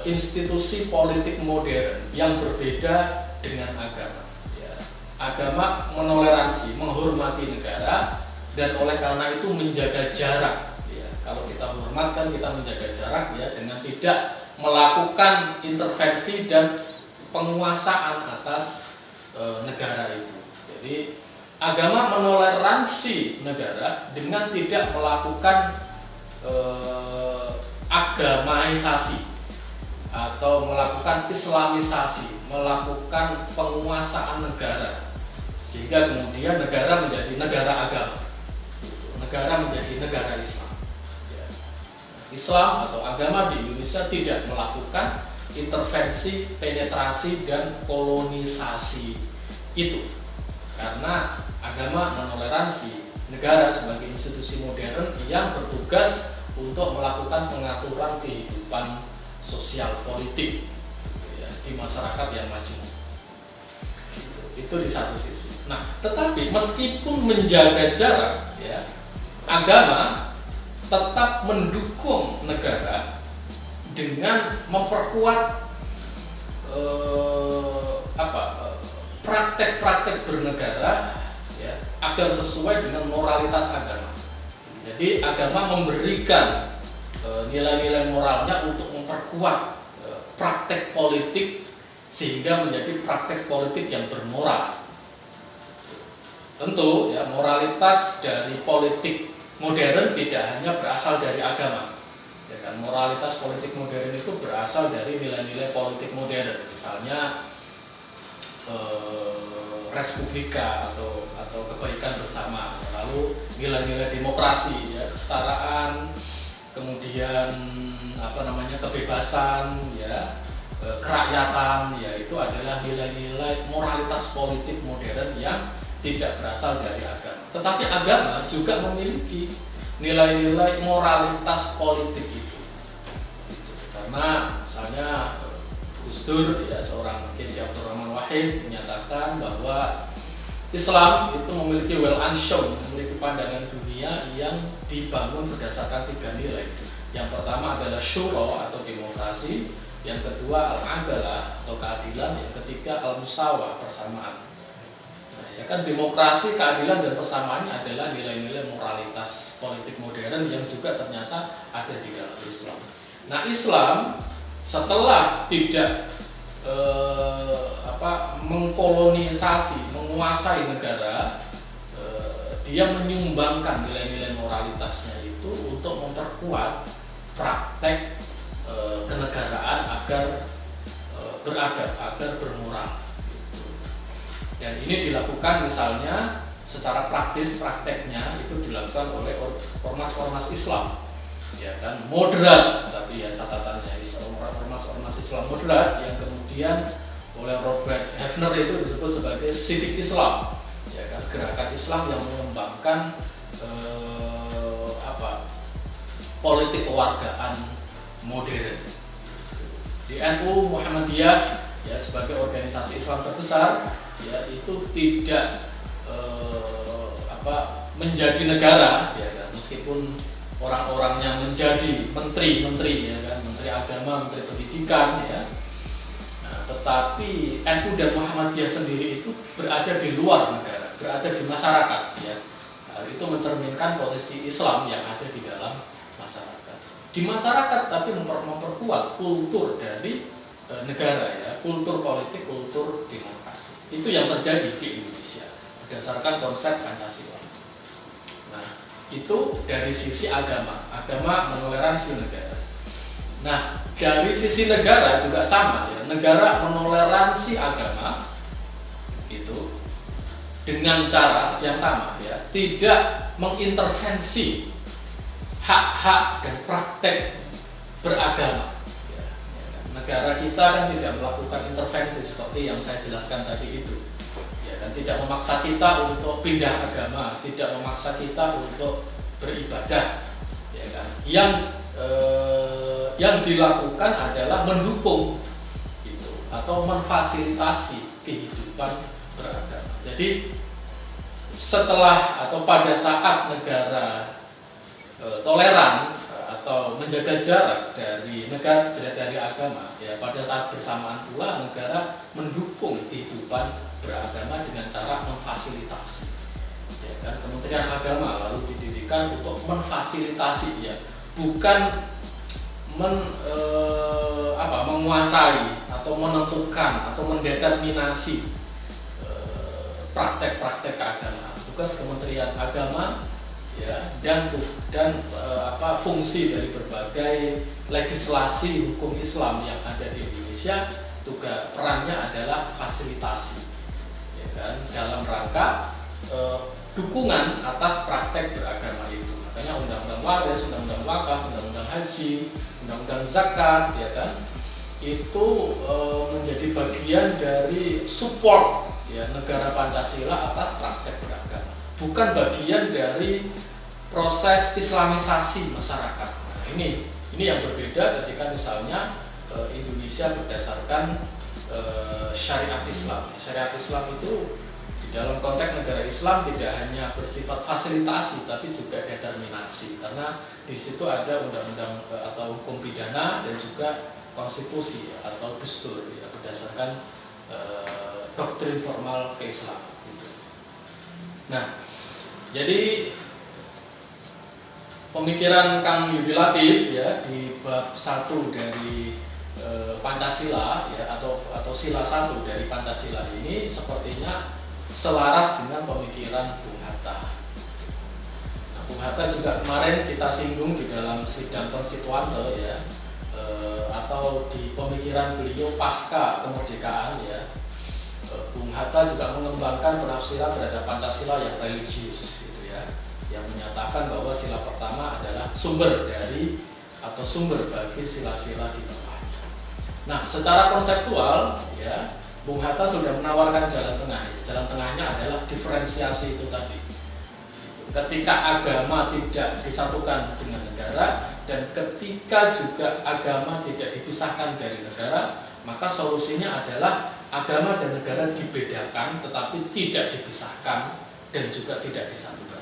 institusi politik modern yang berbeda dengan agama. Ya. Agama menoleransi, menghormati negara, dan oleh karena itu menjaga jarak ya. Kalau kita hormatkan, kita menjaga jarak ya, dengan tidak melakukan intervensi dan penguasaan atas negara itu. Jadi agama menoleransi negara dengan tidak melakukan agamaisasi atau melakukan islamisasi, melakukan penguasaan negara, sehingga kemudian negara menjadi negara agama, negara menjadi negara Islam ya. Islam atau agama di Indonesia tidak melakukan intervensi, penetrasi, dan kolonisasi itu, karena agama menoleransi negara sebagai institusi modern yang bertugas untuk melakukan pengaturan kehidupan sosial politik ya, di masyarakat yang majemuk. Itu di satu sisi. Nah, tetapi meskipun menjaga jarak ya, agama tetap mendukung negara dengan memperkuat praktek-praktek bernegara ya, agar sesuai dengan moralitas agama. Jadi agama memberikan nilai-nilai moralnya untuk memperkuat praktek politik sehingga menjadi praktek politik yang bermoral. Tentu ya, moralitas dari politik modern tidak hanya berasal dari agama. Ya kan, moralitas politik modern itu berasal dari nilai-nilai politik modern, misalnya respublika atau kebaikan bersama, lalu nilai-nilai demokrasi ya, kesetaraan, kemudian kebebasan ya, kerakyatan ya, itu adalah nilai-nilai moralitas politik modern yang tidak berasal dari agama. Tetapi agama juga memiliki nilai-nilai moralitas politik itu. Karena misalnya Gus Dur ya, seorang Kiai Abdurrahman Wahid menyatakan bahwa Islam itu memiliki well unshown, memiliki pandangan dunia yang dibangun berdasarkan 3 nilai. Yang pertama adalah syura atau demokrasi, yang kedua al-adalah atau keadilan, yang ketiga al-musawah, persamaan. Nah, ya kan, demokrasi, keadilan, dan persamaannya adalah nilai-nilai moralitas politik modern yang juga ternyata ada di dalam Islam. Nah, Islam setelah tidak mengkolonisasi, menguasai negara, dia menyumbangkan nilai-nilai moralitasnya itu untuk memperkuat praktek kenegaraan agar beradab, agar bermoral. Dan ini dilakukan misalnya secara praktis, prakteknya itu dilakukan oleh ormas-ormas Islam, ya kan, moderat, tapi ya catatannya ormas-ormas Islam moderat yang kemudian oleh Robert Hefner itu disebut sebagai civic Islam, ya kan, gerakan Islam yang mengembangkan politik kewargaan modern. Di NU Muhammadiyah ya sebagai organisasi Islam terbesar ya itu tidak menjadi negara, ya kan, meskipun orang-orangnya menjadi menteri ya kan, menteri agama, menteri pendidikan ya. Nah, tetapi NU dan Muhammadiyah sendiri itu berada di luar negara, berada di masyarakat ya. Hal itu mencerminkan posisi Islam yang ada di dalam masyarakat. Di masyarakat tapi memperkuat kultur dari negara ya, kultur politik, kultur demokrasi. Itu yang terjadi di Indonesia berdasarkan konsep Pancasila. Nah, itu dari sisi agama menoleransi negara. Nah, dari sisi negara juga sama ya, negara menoleransi agama itu dengan cara yang sama ya, tidak mengintervensi hak-hak dan praktek beragama. Negara kita kan tidak melakukan intervensi seperti yang saya jelaskan tadi itu, ya kan, tidak memaksa kita untuk pindah agama, tidak memaksa kita untuk beribadah, ya kan. Yang dilakukan adalah mendukung itu atau memfasilitasi kehidupan beragama. Jadi setelah atau pada saat negara toleran atau menjaga jarak dari negara, dari agama ya, pada saat bersamaan pula negara mendukung kehidupan beragama dengan cara memfasilitasi, ya kan. Kementerian Agama lalu didirikan untuk memfasilitasi ya, bukan menguasai atau menentukan atau mendeterminasi praktek-praktek keagamaan. Tugas Kementerian Agama ya, dan fungsi dari berbagai legislasi hukum Islam yang ada di Indonesia, tugas perannya adalah fasilitasi, ya kan, dalam rangka dukungan atas praktek beragama itu. Makanya undang-undang waris, undang-undang wakaf, undang-undang haji, undang-undang zakat, ya kan, itu menjadi bagian dari support ya negara Pancasila atas praktek beragama, bukan bagian dari proses Islamisasi masyarakat. Nah, ini yang berbeda ketika misalnya Indonesia berdasarkan syariat Islam. Syariat Islam itu di dalam konteks negara Islam tidak hanya bersifat fasilitasi tapi juga determinasi, karena di situ ada undang-undang atau hukum pidana dan juga konstitusi atau dustur ya, berdasarkan doktrin formal keislaman gitu. Nah, jadi pemikiran Kang Yudi Latif ya di bab 1 dari Pancasila ya, atau sila 1 dari Pancasila ini sepertinya selaras dengan pemikiran Bung Hatta. Nah, Bung Hatta juga kemarin kita singgung di dalam sidang konstituante ya, atau di pemikiran beliau pasca kemerdekaan ya. Bung Hatta juga mengembangkan penafsiran terhadap Pancasila yang religius gitu ya, yang menyatakan bahwa sila pertama adalah sumber dari atau sumber bagi sila-sila di bawahnya. Nah, secara konseptual ya, Bung Hatta sudah menawarkan jalan tengah. Jalan tengahnya adalah diferensiasi itu tadi. Ketika agama tidak disatukan dengan negara dan ketika juga agama tidak dipisahkan dari negara, maka solusinya adalah agama dan negara dibedakan tetapi tidak dipisahkan dan juga tidak disatukan.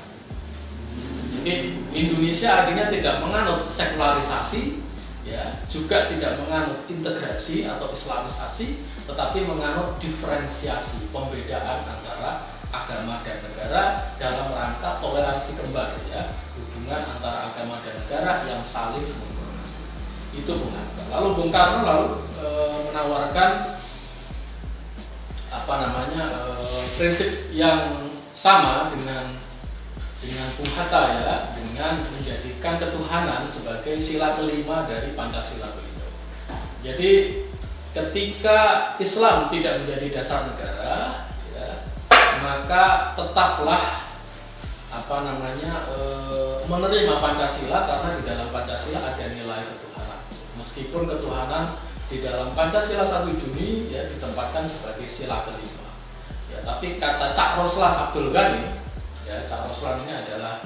Jadi Indonesia akhirnya tidak menganut sekularisasi ya, juga tidak menganut integrasi atau islamisasi, tetapi menganut diferensiasi, pembedaan antara agama dan negara dalam rangka toleransi kembar ya, hubungan antara agama dan negara yang saling menghormati. Itu Bung Hatta. Lalu Bung Karno menawarkan prinsip yang sama dengan Bung Hatta ya, dengan menjadikan ketuhanan sebagai sila kelima dari Pancasila beliau. Jadi ketika Islam tidak menjadi dasar negara, ya, maka tetaplah menerima Pancasila karena di dalam Pancasila ada nilai ketuhanan. Meskipun ketuhanan di dalam Pancasila 1 Juni ya ditempatkan sebagai sila kelima. Ya, tapi kata Cak Roslan Abdul Ghani, ya Cak Roslan ini adalah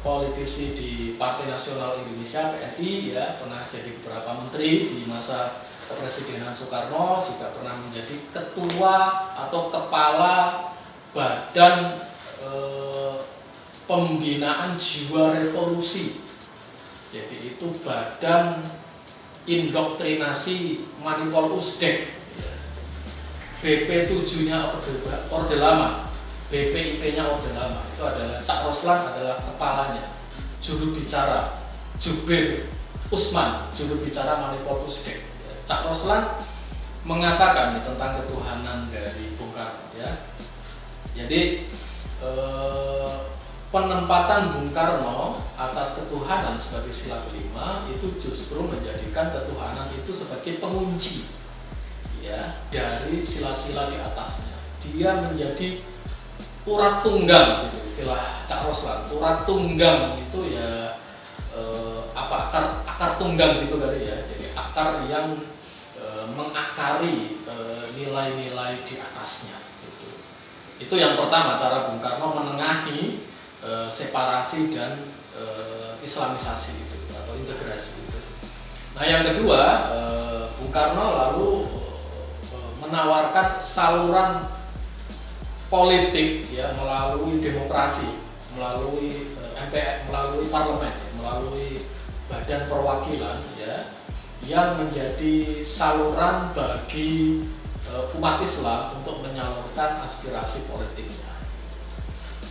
politisi di Partai Nasional Indonesia (PNI), ya, pernah jadi beberapa menteri di masa Kepresidenan Soekarno, juga pernah menjadi ketua atau kepala Badan Pembinaan Jiwa Revolusi. Jadi itu Badan Indoktrinasi Manipol Usdek. BP7-nya Orde Lama, BPIP-nya Orde Lama. Itu adalah Cak Roslan adalah kepalanya. Juru bicara Jubir Usman, juru bicara Manipol Usdek. Cak Roslan mengatakan tentang ketuhanan dari Bung Karno, ya. Jadi penempatan Bung Karno atas ketuhanan sebagai sila kelima itu justru menjadikan ketuhanan itu sebagai pengunci, ya, dari sila-sila di atasnya. Dia menjadi urat tunggang, gitu istilah Cak Roslan. Urat tunggang itu ya akar tunggang gitu kali ya. Jadi akar yang mengakari nilai-nilai di atasnya. Itu yang pertama, cara Bung Karno menengahi separasi dan islamisasi itu atau integrasi itu. Nah, yang kedua, Bung Karno lalu menawarkan saluran politik ya melalui demokrasi, melalui MPR, melalui parlemen, ya, melalui badan perwakilan ya, yang menjadi saluran bagi umat Islam untuk menyalurkan aspirasi politiknya.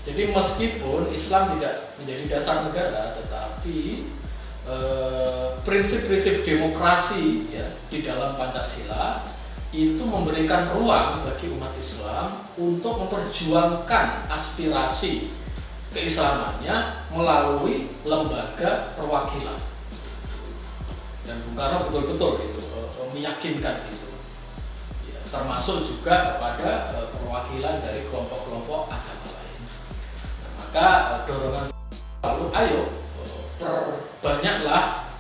Jadi meskipun Islam tidak menjadi dasar negara, tetapi prinsip-prinsip demokrasi ya di dalam Pancasila itu memberikan ruang bagi umat Islam untuk memperjuangkan aspirasi keislamannya melalui lembaga perwakilan. Dan Bung Karno betul-betul itu meyakinkan itu. Termasuk juga kepada perwakilan dari kelompok-kelompok agama lain. Nah, maka dorongan lalu ayo perbanyaklah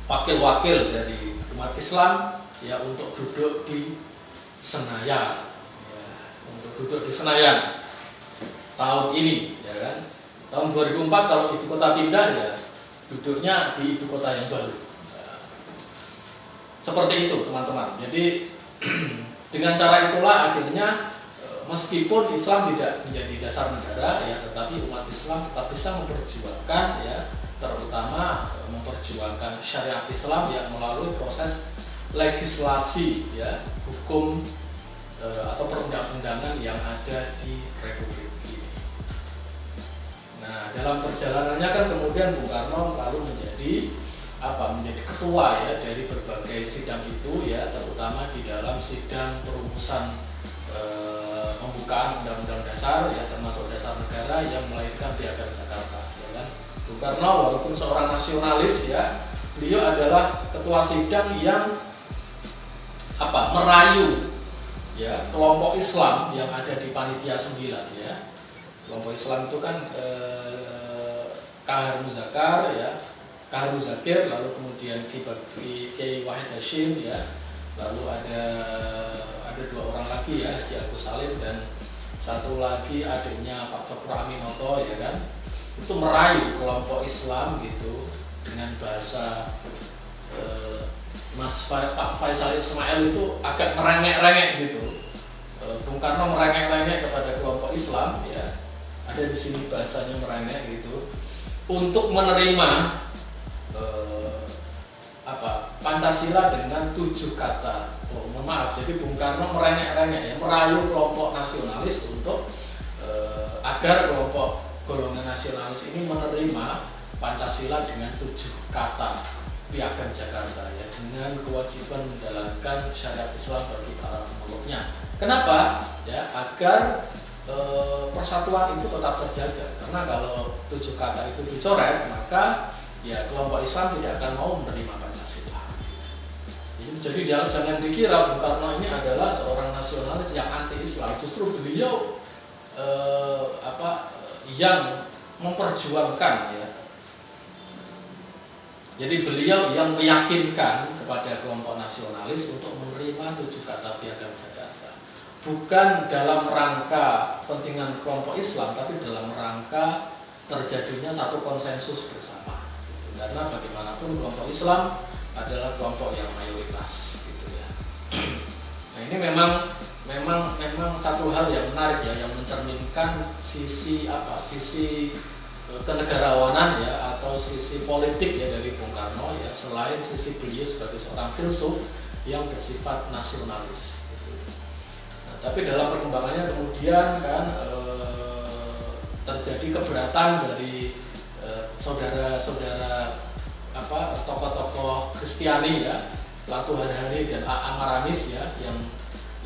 wakil-wakil dari umat Islam ya untuk duduk di Senayan, ya, untuk duduk di Senayan tahun ini, ya kan? Tahun 2004 kalau ibu kota pindah ya duduknya di ibu kota yang baru. Ya. Seperti itu teman-teman. Jadi dengan cara itulah akhirnya meskipun Islam tidak menjadi dasar negara ya, tetapi umat Islam tetap bisa memperjuangkan ya, terutama memperjuangkan syariat Islam ya melalui proses legislasi ya, hukum atau perundang-undangan yang ada di Republik ini. Nah, dalam perjalanannya kan kemudian Bung Karno lalu menjadi ketua ya dari berbagai sidang itu ya, terutama di dalam sidang perumusan pembukaan Undang-Undang Dasar ya, termasuk Dasar Negara yang melahirkan Piagam Jakarta, ya kan. Bung Karno walaupun seorang nasionalis ya, beliau adalah ketua sidang yang merayu ya kelompok Islam yang ada di Panitia 9 ya. Kelompok Islam itu kan Kahar Muzakar ya, Kahar Muzakir, lalu kemudian Kiai Wahid Hashim ya, lalu ada 2 orang lagi ya, Haji Agus Salim dan satu lagi adiknya Pak Cokro Aminoto ya kan. Itu merayu kelompok Islam gitu dengan bahasa Pak Faisal Ismail itu agak merengek-rengek gitu. Bung Karno merengek-rengek kepada kelompok Islam ya, ada di sini bahasanya merengek gitu, untuk menerima Pancasila dengan 7 kata. Jadi Bung Karno merengek-rengek ya, merayu kelompok nasionalis untuk agar kelompok golongan nasionalis ini menerima Pancasila dengan 7 kata Piagam Jakarta ya, dengan kewajiban menjalankan syariat Islam bagi para pemeluknya. Kenapa? Ya, agar persatuan itu tetap terjaga. Karena kalau 7 kata itu dicoret, maka ya kelompok Islam tidak akan mau menerima Pancasila. Jadi jangan dikira Bung Karno ini adalah seorang nasionalis yang anti-Islam. Justru beliau yang memperjuangkan ya. Jadi beliau yang meyakinkan kepada kelompok nasionalis untuk menerima 7 kata Piagam Jakarta. Bukan dalam rangka kepentingan kelompok Islam, tapi dalam rangka terjadinya satu konsensus bersama. Karena bagaimanapun kelompok Islam adalah kelompok yang mayoritas, gitu ya. Nah ini memang satu hal yang menarik ya, yang mencerminkan sisi kenegarawanan ya, atau sisi politik ya dari Bung Karno ya, selain sisi beliau sebagai seorang filsuf yang bersifat nasionalis gitu. Nah, tapi dalam perkembangannya kemudian kan terjadi keberatan dari saudara-saudara tokoh-tokoh Kristiani ya, Latu Hari-Hari dan A.A. Maramis ya,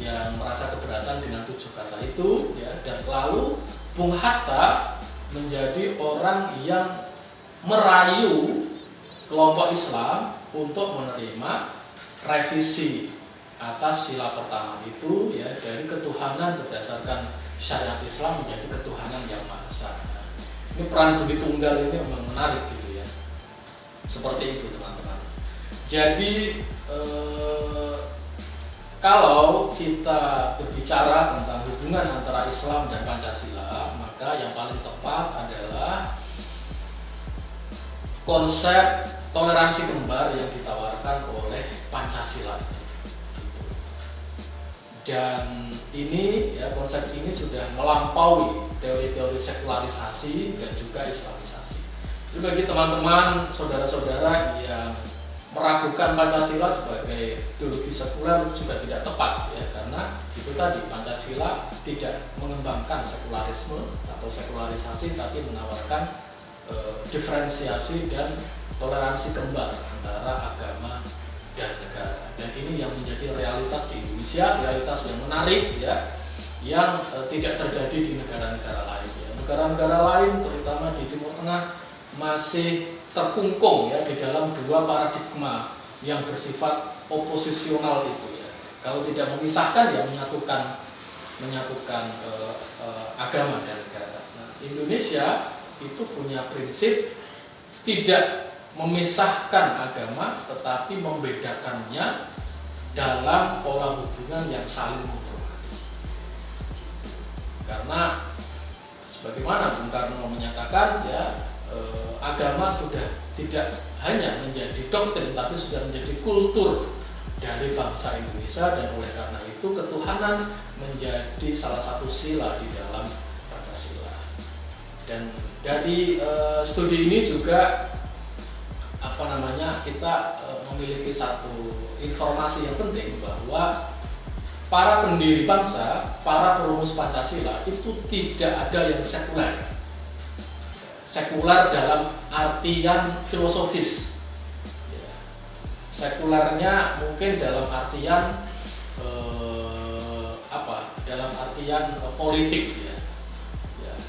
yang merasa keberatan dengan 7 kata itu ya, dan lalu Bung Hatta menjadi orang yang merayu kelompok Islam untuk menerima revisi atas sila pertama itu ya, dari ketuhanan berdasarkan syariat Islam menjadi ketuhanan yang Maha Esa. Ini peran Budi Tunggal ini memang menarik gitu ya. Seperti itu teman-teman. Jadi kalau kita berbicara tentang hubungan antara Islam dan Pancasila, maka yang paling tepat adalah konsep toleransi kembar yang ditawarkan oleh Pancasila itu. Dan ini ya, konsep ini sudah melampaui teori-teori sekularisasi dan juga Islamisasi. Jadi bagi teman-teman, saudara-saudara yang meragukan Pancasila sebagai ideologi sekuler juga tidak tepat ya, karena itu tadi Pancasila tidak mengembangkan sekularisme atau sekularisasi, tapi menawarkan diferensiasi dan toleransi kembar antara agama dan negara. Dan ini yang menjadi realitas di Indonesia, realitas yang menarik ya, yang tidak terjadi di negara-negara lain ya. Negara-negara lain terutama di Timur Tengah masih terkungkung ya di dalam 2 paradigma yang bersifat oposisional itu ya. Kalau tidak memisahkan ya menyatukan agama dan negara. Nah, Indonesia itu punya prinsip tidak memisahkan agama tetapi membedakannya dalam pola hubungan yang saling menghormati. Karena sebagaimana Bung Karno menyatakan ya, agama sudah tidak hanya menjadi doktrin tapi sudah menjadi kultur dari bangsa Indonesia, dan oleh karena itu ketuhanan menjadi salah satu sila di dalam Pancasila. Dan dari studi ini juga kita memiliki satu informasi yang penting, bahwa para pendiri bangsa, para perumus Pancasila itu tidak ada yang sekuler. Sekuler dalam artian filosofis. Sekulernya mungkin dalam artian dalam artian politik ya.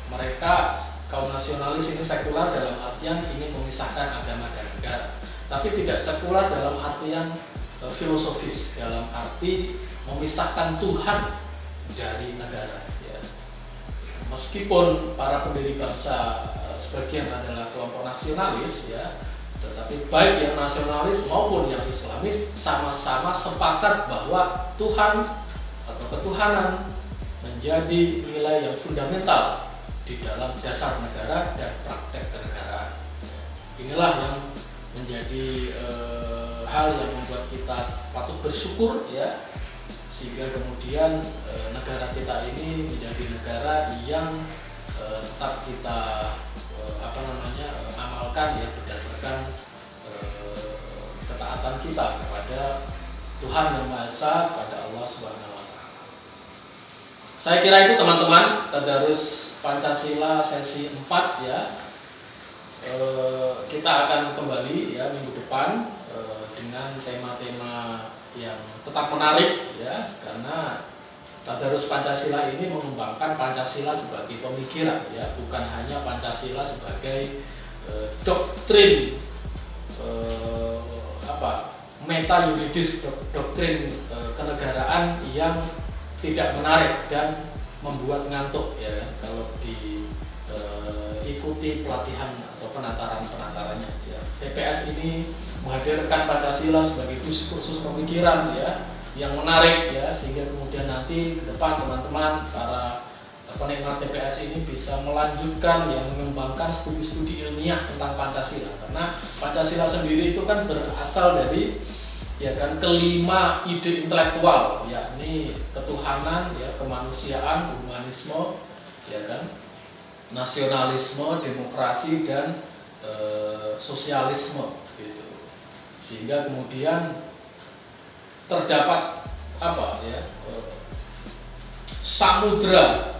Mereka kaum nasionalis ini sekuler dalam artian ingin memisahkan agama dan negara, tapi tidak sekuler dalam artian filosofis, dalam arti memisahkan Tuhan dari negara ya. Meskipun para pendiri bangsa sebagian adalah kelompok nasionalis ya, tetapi baik yang nasionalis maupun yang Islamis sama-sama sepakat bahwa Tuhan atau ketuhanan menjadi nilai yang fundamental di dalam dasar negara dan praktek kenegaraan. Inilah yang menjadi hal yang membuat kita patut bersyukur ya, sehingga kemudian negara kita ini menjadi negara yang tetap kita amalkan ya, berdasarkan ketaatan kita kepada Tuhan Yang Maha Esa, kepada Allah Subhanahu wa Ta'ala. Saya kira itu teman-teman, tadarus Pancasila sesi 4 ya. kita akan kembali ya minggu depan dengan tema-tema yang tetap menarik ya, karena Tadarus Pancasila ini mengembangkan Pancasila sebagai pemikiran ya, bukan hanya Pancasila sebagai doktrin meta yuridis, doktrin kenegaraan yang tidak menarik dan membuat ngantuk ya kalau diikuti pelatihan atau penatarannya ya. TPS ini menghadirkan Pancasila sebagai kursus pemikiran ya yang menarik ya, sehingga kemudian nanti ke depan teman-teman para penikmat TPS ini bisa melanjutkan yang mengembangkan studi-studi ilmiah tentang Pancasila, karena Pancasila sendiri itu kan berasal dari ya kan kelima ide intelektual, yakni ketuhanan ya, kemanusiaan, humanisme ya kan, nasionalisme, demokrasi, dan sosialisme gitu. Sehingga kemudian terdapat samudra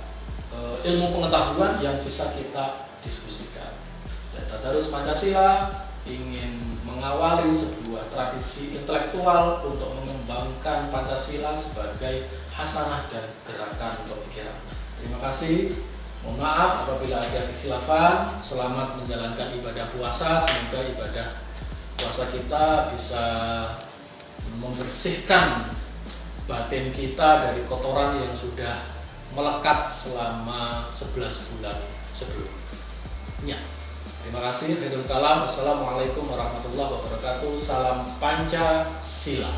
ilmu pengetahuan yang bisa kita diskusikan. Dan Tadarus Pancasila ingin mengawali sebuah tradisi intelektual untuk mengembangkan Pancasila sebagai hasanah dan gerakan pemikiran. Terima kasih. Mohon maaf apabila ada kekhilafan. Selamat menjalankan ibadah puasa. Semoga ibadah puasa kita bisa membersihkan batin kita dari kotoran yang sudah melekat selama 11 bulan sebelumnya. Terima kasih. Khairul kalam. Wassalamualaikum warahmatullahi wabarakatuh. Salam Pancasila.